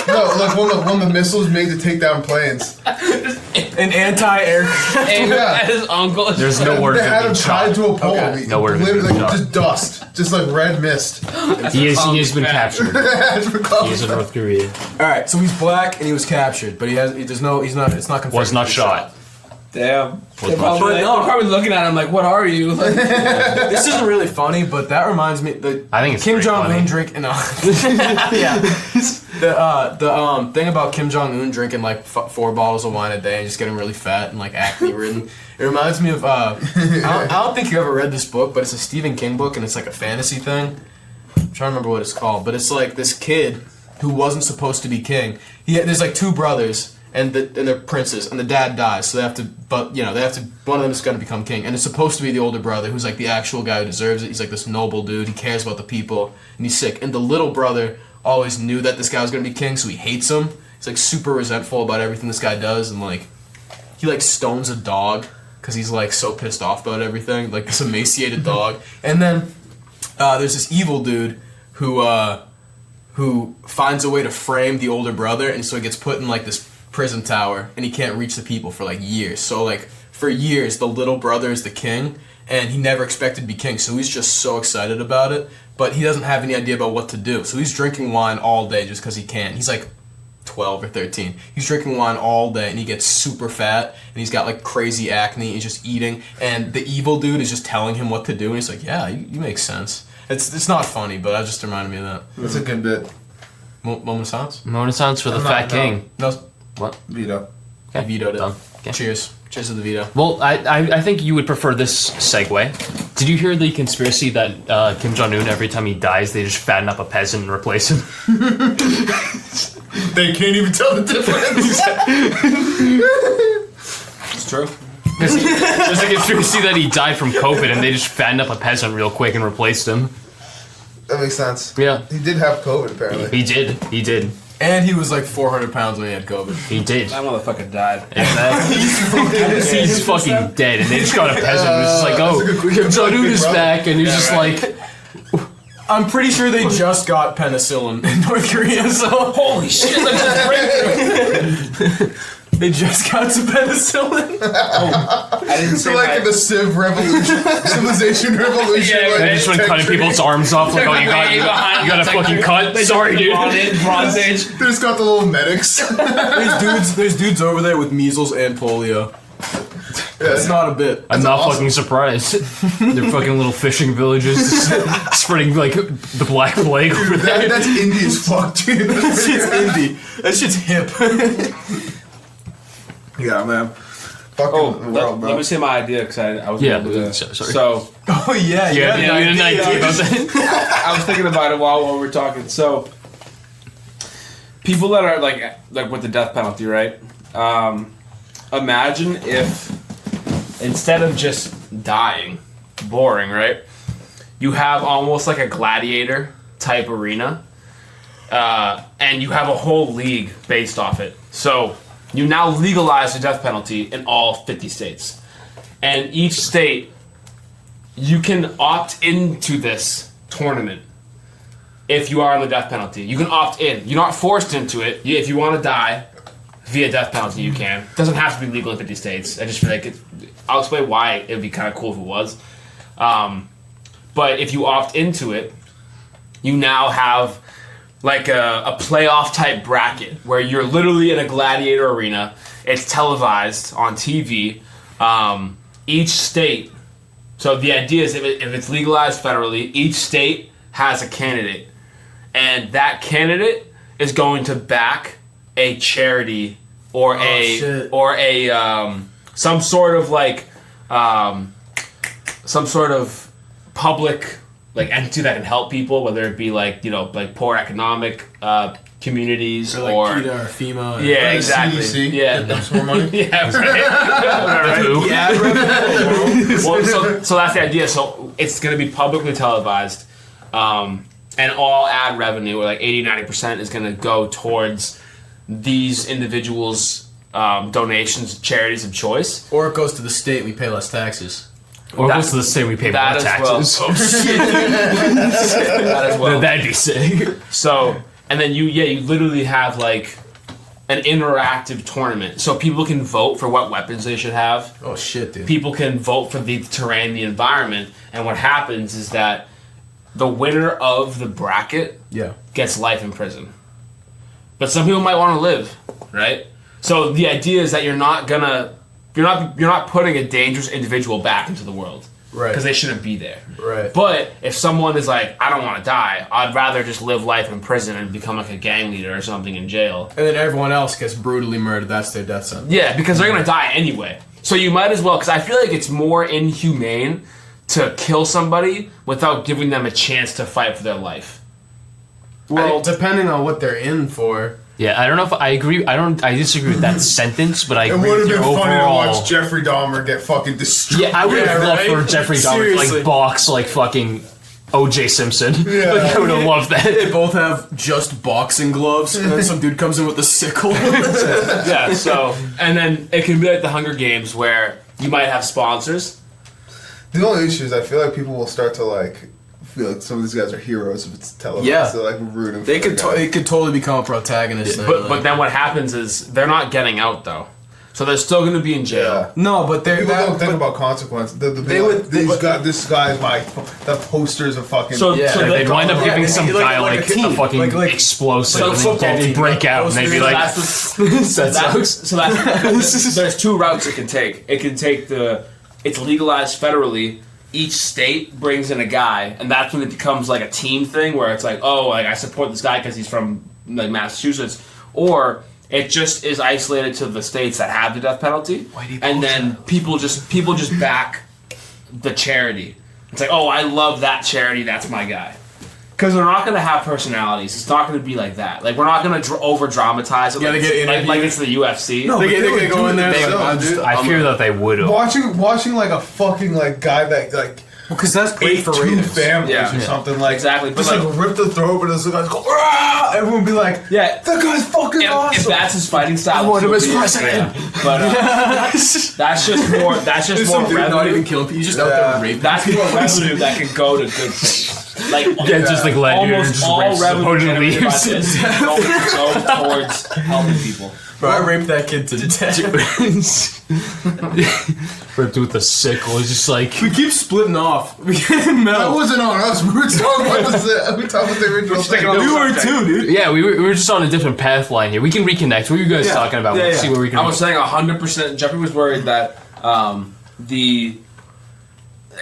No, like one of the missiles made to take down planes. An anti-aircraft. And Yeah. his uncle. There's no word They had of him being tied shot. to a pole. Okay. No word of Literally, being shot. just dust, just like red mist. He has been captured. He is in North Korea. All right, so he's black and he was captured, but it's not confirmed. Was not he shot. Damn. They're not probably, they're probably looking at him like, what are you? Like, This isn't really funny, but that reminds me. I think it's Kim pretty Jong Un funny. drinking. Yeah. The thing about Kim Jong Un drinking like 4 bottles of wine a day and just getting really fat and like acne ridden. It reminds me of. I don't think you ever read this book, but it's a Stephen King book and it's like a fantasy thing. I'm trying to remember what it's called, but it's like this kid who wasn't supposed to be king. There's like 2 brothers. And they're princes, and the dad dies, so they have to. One of them is going to become king, and it's supposed to be the older brother, who's like the actual guy who deserves it. He's like this noble dude. He cares about the people, and he's sick. And the little brother always knew that this guy was going to be king, so he hates him. He's like super resentful about everything this guy does, and like he like stones a dog because he's like so pissed off about everything, like this emaciated dog. And then there's this evil dude who finds a way to frame the older brother, and so he gets put in like this prison tower, and he can't reach the people for like years. So like for years, the little brother is the king, and he never expected to be king. So he's just so excited about it, but he doesn't have any idea about what to do. So he's drinking wine all day just because he can. He's like 12 or 13. He's drinking wine all day, and he gets super fat, and he's got like crazy acne. He's just eating, and the evil dude is just telling him what to do, and he's like, "Yeah, you make sense." It's not funny, but that just reminded me of that. That's a good bit. Moment of silence. Moment of silence for the Fat King. No, What? Vito. I vetoed it. Done. Okay. Cheers. Cheers to the veto. Well, I think you would prefer this segue. Did you hear the conspiracy that Kim Jong Un, every time he dies, they just fatten up a peasant and replace him? They can't even tell the difference. It's true. There's a conspiracy that he died from COVID and they just fattened up a peasant real quick and replaced him. That makes sense. Yeah. He did have COVID, apparently. He did. And he was like 400 pounds when he had COVID. He did. that motherfucker died. Exactly. He's fucking dead, and they just got a peasant who's just like, oh, Kim Jong Un is back, and he's just like, I'm pretty sure they just got penicillin in North Korea, so Holy shit, that's just breakthrough. they just got some penicillin. I didn't So say like my- in the civilization revolution. Yeah, like, they just went cutting people's arms off, like, oh, you got a fucking cut? Sorry, dude. Bronze Age. They just got the little medics. There's dudes over there with measles and polio. It's not a bit. I'm not awesome. fucking surprised. They're fucking little fishing villages spreading, like, the Black Plague over there. That's indie as fuck, dude. That shit's indie. That shit's hip. Yeah, man. Fucking Oh, the world, bro. let me say my idea because I was Yeah, able to. sorry. So Oh yeah, You had an idea about that? I was thinking about it while we were talking. So people that are like with the death penalty, right? Imagine if instead of just dying, boring, right? You have almost like a gladiator type arena, and you have a whole league based off it. So you now legalize the death penalty in all 50 states, and each state you can opt into this tournament if you are on the death penalty. You can opt in. You're not forced into it. If you want to die via death penalty, you can. It doesn't have to be legal in 50 states. I just feel like I'll explain why it would be kind of cool if it was. But if you opt into it, you now have like a playoff type bracket where you're literally in a gladiator arena. It's televised on TV. Each state. So the idea is if it's legalized federally, each state has a candidate, and that candidate is going to back a charity or some sort of like some sort of public like entity that can help people, whether it be like like poor economic communities Or like PETA or FEMA. yeah, the exactly. CDC. Yeah, Give them some more money. yeah, right. Yeah, Well, so that's the idea. So it's going to be publicly televised, and all ad revenue, or like 80-90%, is going to go towards these individuals' donations, charities of choice. or it goes to the state. We pay less taxes. Or That- goes to the state, we pay more That as well. taxes. Oh, shit. That as well. That'd be sick. So, and then you literally have like an interactive tournament. So people can vote for what weapons they should have. Oh shit, dude. People can vote for the terrain, the environment, and what happens is that the winner of the bracket Yeah. gets life in prison. But some people might want to live, right? So the idea is that you're not putting a dangerous individual back into the world. Right. Because they shouldn't be there. Right. But if someone is like, I don't want to die, I'd rather just live life in prison and become like a gang leader or something in jail. And then everyone else gets brutally murdered. That's their death sentence. Yeah, because they're going to die anyway. So you might as well, because I feel like it's more inhumane to kill somebody without giving them a chance to fight for their life. Well, depending on what they're in for. Yeah, I don't know if I agree. I disagree with that sentence, but I It agree would with have your been funny to overall. watch Jeffrey Dahmer get fucking destroyed. Yeah, I would have loved right? for Jeffrey Dahmer to Seriously. like box like fucking O.J. Simpson. Yeah. Like, I would have loved that. They both have just boxing gloves, and then some dude comes in with a sickle. Yeah, so, and then it can be like the Hunger Games where you might have sponsors. The only issue is I feel like people will start to like feel like some of these guys are heroes if it's televised. Yeah. So like rooting. They for could the guy. they could totally become a protagonist. But then what happens is they're not getting out though. So they're still going to be in jail. Yeah. no, but they're People don't think about consequences. They would- this guy is my the posters of fucking. So, Yeah. so They'd they wind up Yeah, giving it'd some be like- guy like a like a team. fucking Like- explosive, So and football then they'd team, break like, out, and they'd be So like, that's "That sucks." so that's there's two routes it can take. It can take it's legalized federally. Each state brings in a guy, and that's when it becomes like a team thing where it's like, oh, like I support this guy because he's from like Massachusetts, or it just is isolated to the states that have the death penalty, and then people just back the charity. It's like, oh, I love that charity, that's my guy. Because they're not going to have personalities. It's not going to be like that. Like, we're not going to over dramatize it. Yeah, they get like it's the UFC. No, they but get would go do in there. it Like, themselves, dude. I fear that they would have. watching like a fucking like guy that like because that's great ate for two ratings. families Yeah. or something like Exactly, but Just like rip the throat, but the guys go. "Rah!" Everyone be like, Yeah. that guy's fucking If awesome. that's his fighting style, I want him so as be it. president. Yeah. But that's just more. That's just There's more some dude not revenue. even killing people. You just out there raping. That's more revenue that can go to good things. Like Yeah, just like Gladiator almost just all rapes a bunch revenue of generated by leaves. this go towards helping people. Bro, I raped that kid to death. Ripped with a sickle. It's just like We keep splitting off. We get That metal. wasn't on us. We were talking about the original thing. You were too, dude. yeah, we were just on a different path line here. We can reconnect. What were you guys Yeah. talking about? Yeah, Let's yeah. see where we can. I was saying 100%. Jeffrey was worried that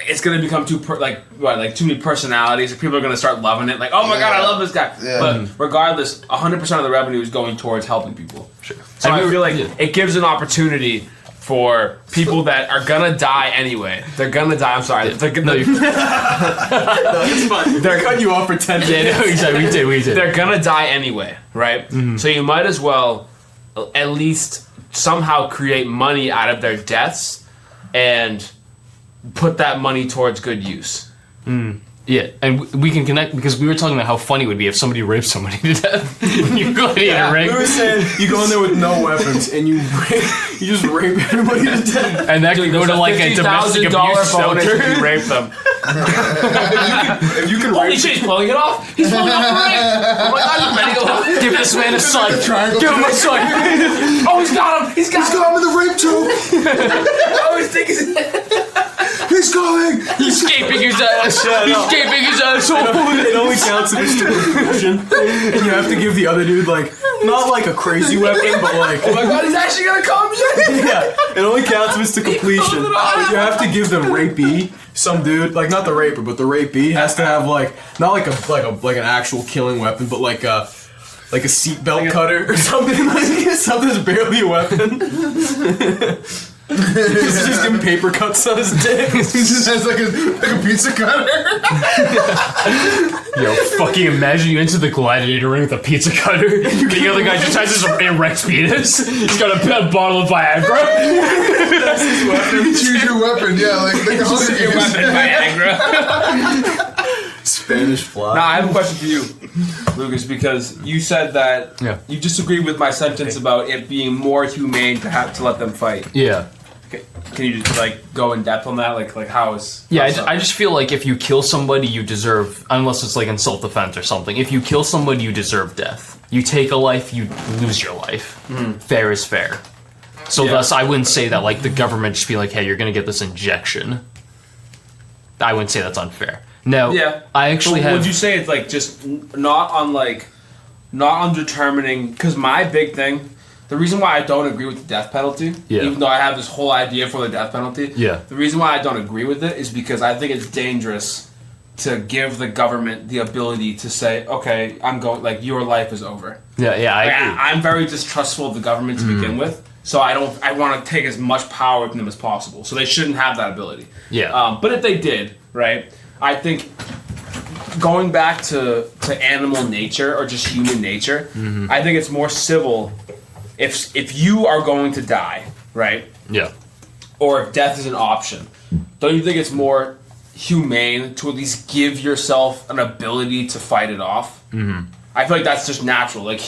it's going to become too too many personalities. And people are going to start loving it. Like, oh my god, I love this guy. Yeah. But regardless, 100% of the revenue is going towards helping people. Sure. So And I we feel were- like yeah. it gives an opportunity for people that are gonna die anyway. They're gonna die. I'm sorry. They're No, gonna, you're- It's fine. They're cutting you off for 10 yeah, minutes. no, exactly. We did. they're gonna die anyway, right? So you might as well at least somehow create money out of their deaths and put that money towards good use. Yeah, and we can connect because we were talking about how funny it would be if somebody raped somebody to death. You go in a ring, We were saying you go in there with no weapons and you just rape everybody to death. and that could go to like a domestic abuse bonus if shelter. you rape them. If you can Holy rape, shit, he's pulling it off! He's pulling off the ring! Oh my god, he's ready to go. Give this man a son. triangle Give him a son. Oh, he's got him! He's got him! Got him in the rape tube. Oh, he's taking He's going. He's escaping his ass. He's escaping his asshole. it only counts if it's to completion. And you have to give the other dude, like, not like a crazy weapon, but like, Oh my god, he's actually gonna come! yeah, it only counts if it's to completion. But you have to give them rapee. Some dude, like not the raper, but the rapee has to have like not like an actual killing weapon, but like a seatbelt cutter or something. Like something that's barely a weapon. Just giving paper cuts on his dick. He just has like a pizza cutter. Yo, fucking imagine you enter the gladiator ring with a pizza cutter. The other guy just has his erect penis. He's got a bottle of Viagra. That's his weapon. You choose your weapon, yeah, like the Hunger Your Games. weapon, Viagra. Spanish fly. Now I have a question for you, Lucas, because you said that you disagree with my sentence about it being more humane to have to let them fight. Yeah. Can you just like go in depth on that? Like how is? Yeah, I just feel like if you kill somebody, you deserve, unless it's like in self-defense or something, if you kill somebody, you deserve death. You take a life, you lose your life. Fair is fair. So thus, I wouldn't say that like the government just be like, hey, you're gonna get this injection. I wouldn't say that's unfair. No, I actually have... Would you say it's like just not on determining, because my big thing, the reason why I don't agree with the death penalty, even though I have this whole idea for the death penalty, the reason why I don't agree with it is because I think it's dangerous to give the government the ability to say, okay, I'm going, like, your life is over. I agree. I'm very distrustful of the government to begin with, so I want to take as much power from them as possible, so they shouldn't have that ability. But if they did, right, I think going back to animal nature or just human nature, I think it's more civil if you are going to die, right? Yeah. Or if death is an option. Don't you think it's more humane to at least give yourself an ability to fight it off? I feel like that's just natural. Like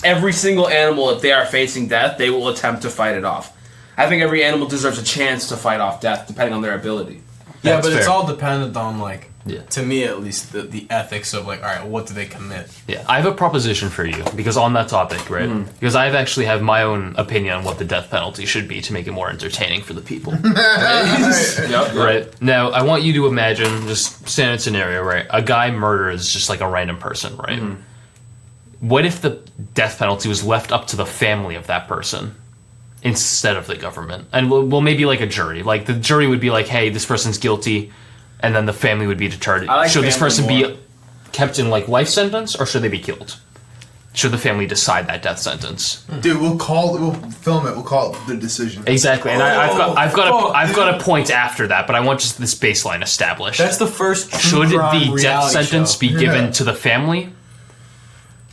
every single animal, if they are facing death, they will attempt to fight it off. I think every animal deserves a chance to fight off death, depending on their ability. Yeah, That's but it's fair. all dependent on, like, to me at least, the ethics of, like, all right, what do they commit? Yeah, I have a proposition for you, because on that topic, right? Because I actually have my own opinion on what the death penalty should be to make it more entertaining for the people. Right? Now, I want you to imagine, just standard scenario, right? A guy murders just like a random person, right? What if the death penalty was left up to the family of that person? Instead of the government. And well, maybe like a jury. Like the jury would be like, hey, this person's guilty, and then the family would be deterred. Should this person be kept in like life sentence, or should they be killed? Should the family decide that death sentence? Dude, we'll film it. We'll call it the decision. Exactly, and I've got a point after that, but I want just this baseline established. That's the first Should true crime the death reality sentence show. be given to the family?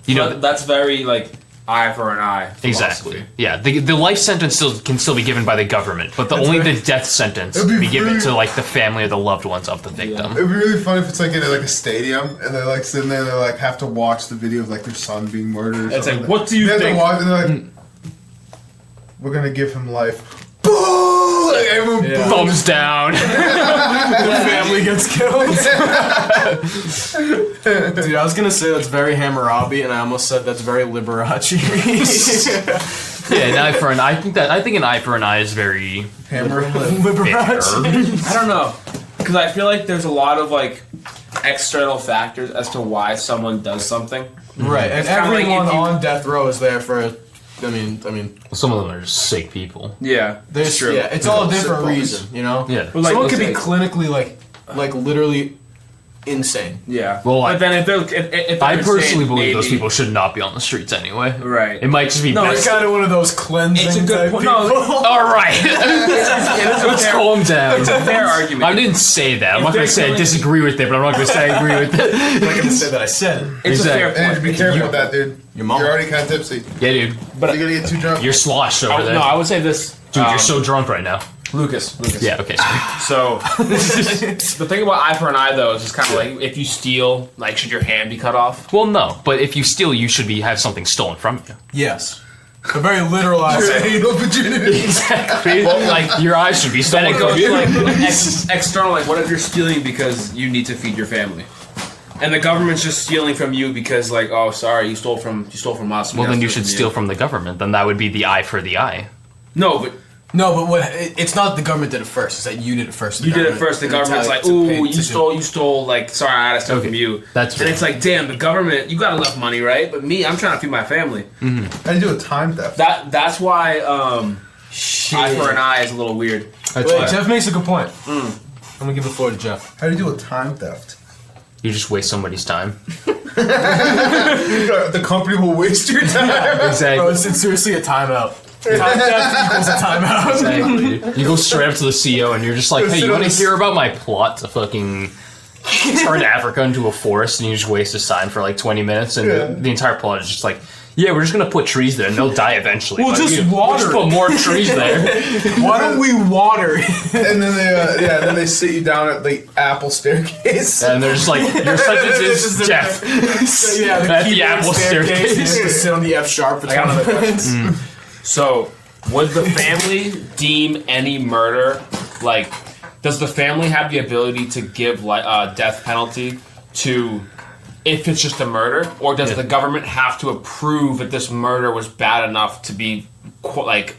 You know, that's very like eye for an eye. exactly. philosophy. Yeah, the life sentence can still be given by the government, but the death sentence It'd be be given really- to like the family or the loved ones of the victim. It'd be really funny if it's like in like a stadium and they're like sitting there and they like have to watch the video of like their son being murdered. Or It's something. like, what do you they have think? to watch and they're like, we're gonna give him life. Boo! Like everyone boos. Thumbs down. The family gets killed. Dude, I was gonna say that's very Hammurabi, and I almost said that's very Liberace. Yeah, an eye for an eye. I think an eye for an eye is very Hammer and lip. Liberace. I don't know, because I feel like there's a lot of like external factors as to why someone does something. Right, and It's kinda like everyone if you- on death row is there for. I mean, Some of them are just sick people. Yeah, there's true. yeah, it's all a different Sick reason, you know. Yeah. But, like, Someone let's could be say- clinically like literally insane. Yeah. Well, but then if they're I insane, personally believe those maybe- people should not be on the streets anyway. Right. It might just be No, best. It's kind of one of those cleansing It's a good type point. people. No, All right. Let's calm down. It's a fair argument. I didn't say that. I'm not they're going to say I killing- disagree with it, but I'm not going to say I agree with it. I'm not gonna say that I said it. It's Exactly. a fair Andrew, point. be careful with that, dude. Your mom. You're already kind of tipsy. Yeah, dude. But you're gonna get too drunk. You're sloshed over there. No, I would say this. Dude, you're so drunk right now. Lucas. Yeah, okay. Sorry. So the thing about eye for an eye, though, is just kind of like if you steal, like, should your hand be cut off? Well, no, but if you steal, you should have something stolen from you. Yes. A very literal Your aspect. anal virginity. Exactly. Like, your eyes should be Then stolen it goes from to you. like external, like what if you're stealing because you need to feed your family, and the government's just stealing from you because like, oh, sorry, you stole from us. Well, then you should steal from the government. Then that would be the eye for the eye. No, but No, but what? It's not the government did it first. It's that you did it first. you did it first. The government's like, ooh, you stole. Like, sorry, I had to steal Okay, from you. that's and fair. it's like, damn, the government, you got enough money, right? But me, I'm trying to feed my family. How do you do a time theft? That's why eye for an eye is a little weird. That's Wait, why. Jeff makes a good point. I'm gonna give the floor to Jeff. How do you do a time theft? You just waste somebody's time. The company will waste your time. Bro, Exactly. it's seriously a timeout. Death equals a timeout. Exactly. You go straight up to the CEO and you're just like, hey, you want to hear about my plot to fucking turn Africa into a forest? And you just waste his time for like 20 minutes, and the entire plot is just like, yeah, we're just gonna put trees there and they'll die eventually. We'll just water We'll just put more trees there. Why don't we water? And then then they sit you down at the apple staircase. And they're just like, your sentence is death. At the apple staircase. You have to sit on the F sharp for 20 minutes. So, would the family deem any murder, like, does the family have the ability to give death penalty to, if it's just a murder, or does the government have to approve that this murder was bad enough to be,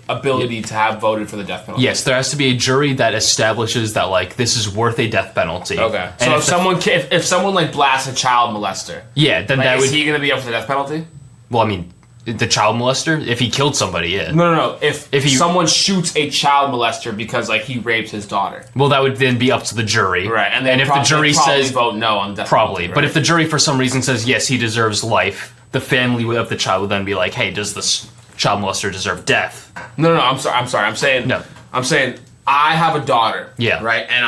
ability to have voted for the death penalty? Yes, there has to be a jury that establishes that, like, this is worth a death penalty. Okay. And So if someone like blasts a child molester, yeah, then that is would. he going to be up for the death penalty? Well, I mean, the child molester, if he killed somebody, yeah. No. If someone shoots a child molester because he raped his daughter, Well, that would then be up to the jury. right? And if the jury says vote no on death probably, penalty, but if the jury for some reason says yes, he deserves life, the family of the child would then be like, hey, does this child molester deserve death? No, I'm sorry. I'm saying No. I'm saying I have a daughter. Yeah. Right. And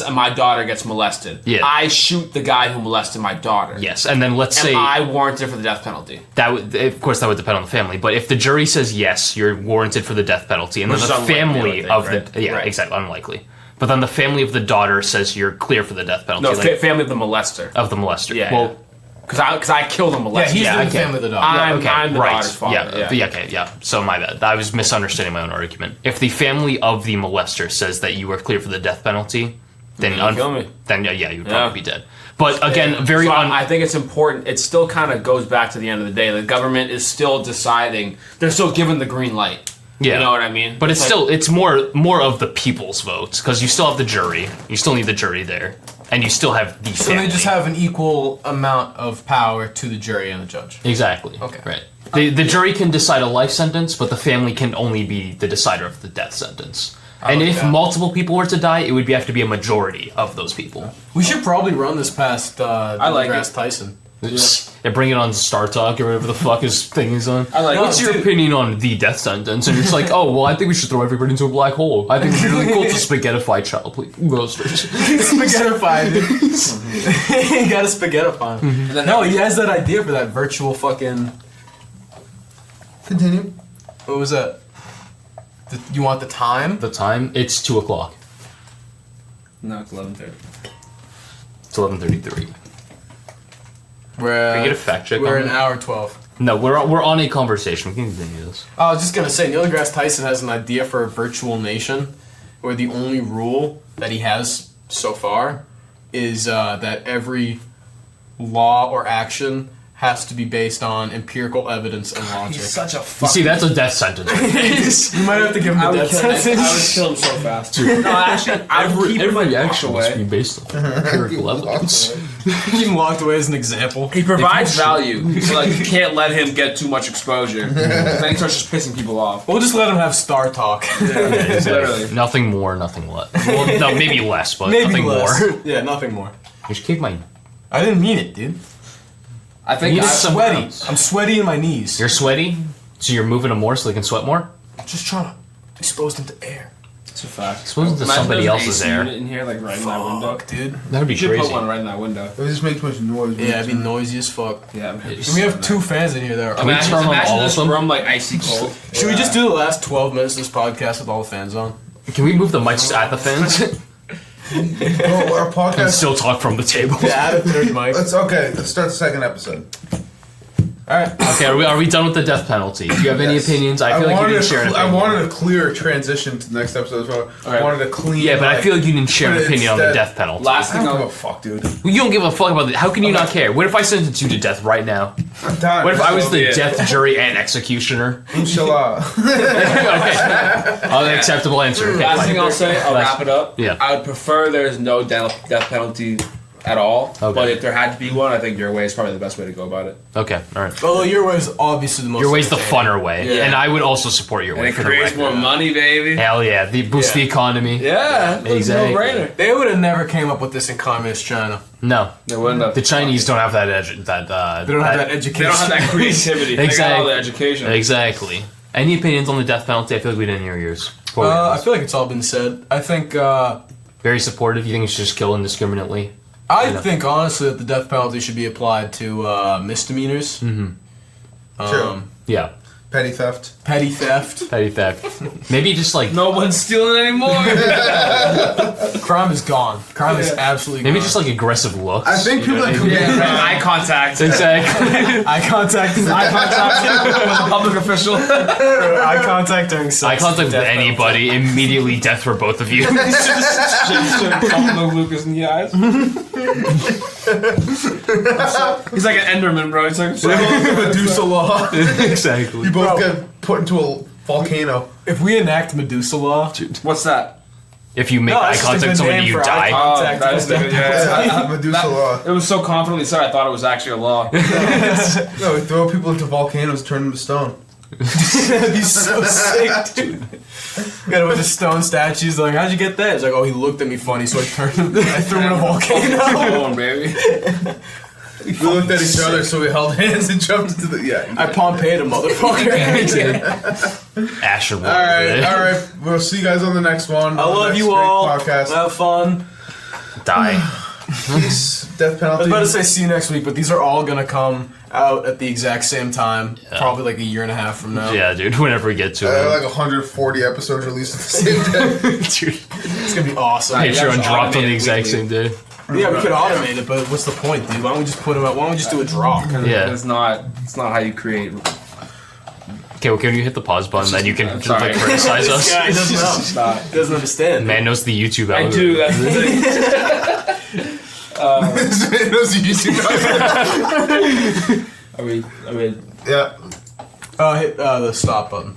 and my daughter gets molested. Yeah. I shoot the guy who molested my daughter. Yes, and then let's say Am I warranted for the death penalty? that would, of course, that would depend on the family. But if the jury says yes, you're warranted for the death penalty, and Which then is the unlikely, family I think, of right? the Right. exactly unlikely. But then the family of the daughter says you're clear for the death penalty. No, like, family of the molester. of the molester. Yeah. Well, Because I killed a molester. He's Yeah, the okay. family of the dog. I'm the right. daughter's father. Yeah. So my bad. I was misunderstanding my own argument. If the family of the molester says that you are clear for the death penalty, then kill me. Then you'd probably be dead. But again, So I think it's important. It still kind of goes back to the end of the day. The government is still deciding. They're still given the green light. Yeah. You know what I mean? But it's more of the people's votes, because you still have the jury. You still need the jury there, and you still have the So family. they just have an equal amount of power to the jury and the judge. Exactly. Okay. Right. The jury can decide a life sentence, but the family can only be the decider of the death sentence. And like if that. multiple people were to die, it would have to be a majority of those people. We should probably run this past like Grass Tyson. Yeah, bring it on Star Talk or whatever the fuck his thing is on. I like What's it. your opinion on the death sentence? And it's like, oh, well, I think we should throw everybody into a black hole. I think it's really cool to spaghettify child molesters. Spaghettified. He got a spaghettify. No, he has that idea for that virtual fucking. Continue. What was that? You want the time? The time? It's 2 o'clock. No, it's 11:30. It's 11:33. We're Can we get a fact check We're on an that? hour 12. No, we're on a conversation. We can continue this. I was just gonna say, Neil deGrasse Tyson has an idea for a virtual nation, where the only rule that he has so far is that every law or action has to be based on empirical evidence and logic. Such a You fuck. see, that's a death sentence. You might have to give him the death sentence. I would kill him so fast. No, actually, I would keep him like locked away. based on empirical evidence. Keep him locked away as an example. He provides value, so you can't let him get too much exposure. Then he starts just pissing people off. We'll just let him have Star Talk. Literally. Nothing more, nothing less. Well, no, maybe less, but Maybe nothing less. more. Yeah, nothing more. You should kick my. I didn't mean it, dude. I think Need I'm some sweaty. rounds. I'm sweaty in my knees. You're sweaty, so you're moving them more so they can sweat more. I'm just trying to expose them to air. it's a fact. Suppose it's somebody else's air. In here, like right in that window. Fuck, dude. That would be You should crazy. put one right in that window. It would just make too much noise. Yeah, it'd be noisy as fuck. Yeah. And we have 2 fans in here that are. we Imagine, turn on imagine all of this them? room like icy cold. Should we just do the last 12 minutes of this podcast with all the fans on? Can we move the mics at the fans Oh, our and podcast. still talk from the table? Yeah, add a third mic. Let's start the second episode. Alright. Okay, are we done with the death penalty? Do you have any Yes. opinions? I feel like you didn't share an I opinion. wanted a clear transition to the next episode as well. I wanted a clean. Yeah, but I feel like you didn't share an but opinion on the instead- death penalty. Last I thing don't give I'll a fuck, dude. You don't give a fuck about it. How can you not care? What if I sentence you to death right now? I'm done. What if I was the Yeah. death jury and executioner? Inshallah. Okay, acceptable answer. Okay, Last fine. thing I'll say, I'll wrap it up. Yeah. I would prefer there's no death penalty at all. Okay. But if there had to be one, I think your way is probably the best way to go about it. Okay, all right. Although your way is obviously the most. Your way's the entertaining. funner way, Yeah. and I would also support your And way it for the creates record. more money, baby. Hell yeah, boost the economy. Yeah, Exactly. No brainer. They would have never came up with this in communist China. No, They wouldn't have. the Chinese don't have that They don't have that education. They don't have that creativity. They got all the education. Exactly. Any opinions on the death penalty? I feel like we didn't hear yours. I feel like it's all been said. I think. Very supportive. You think it's just kill indiscriminately? I think honestly that the death penalty should be applied to misdemeanors. True. Yeah. Petty theft. Petty theft. Petty theft. Maybe just like No one's stealing anymore. Crime is gone. Crime is absolutely maybe gone. just like aggressive looks. I think people that commit Eye contact. Exactly. eye contact. Eye contact with a public official. eye contact during sex. Eye contact with Death anybody, immediately death for both of you. Look Lucas in the eyes. He's like an Enderman, bro. It's like Medusa law. Exactly. You both get put into a volcano. If we enact Medusa law, what's that? If you make No, eye that's just a contact good with somebody, name you for die. eye contact. that is the good. Yeah. Medusa law. It was so confidently said. I thought it was actually a law. No, we throw people into volcanoes, turn them to stone. that'd be so sick, dude. Got a bunch of stone statues. Like, how'd you get that? It's like, oh, he looked at me funny, so I turned him. I threw him in a volcano. Come on, baby. We looked at each other, so we held hands and jumped into the I Pompeyed a motherfucker. Asher. All right. We'll see you guys on the next one. I love Next you great all. Podcast. Have fun. Die. Peace. Death I was penalty. about to say see you next week, but these are all gonna come out at the exact same time. Probably like a year and a half from now. Yeah, dude. Whenever we get to it. Like 140 episodes released at the same day. Dude. It's gonna be awesome. Make sure I'm that's dropped on the automated exact weekly. same day. Yeah, we could automate it, but what's the point, dude? Why don't we just put them out? Why don't we just do a drop? Yeah. It's not how you create. Okay, well, can you hit the pause button? Then you can just, like, sorry. criticize This us. guy doesn't know. It's not. He doesn't understand. Man knows the YouTube I algorithm. do. That's the thing. Those YouTube guys. I mean. Yeah. Hit the stop button.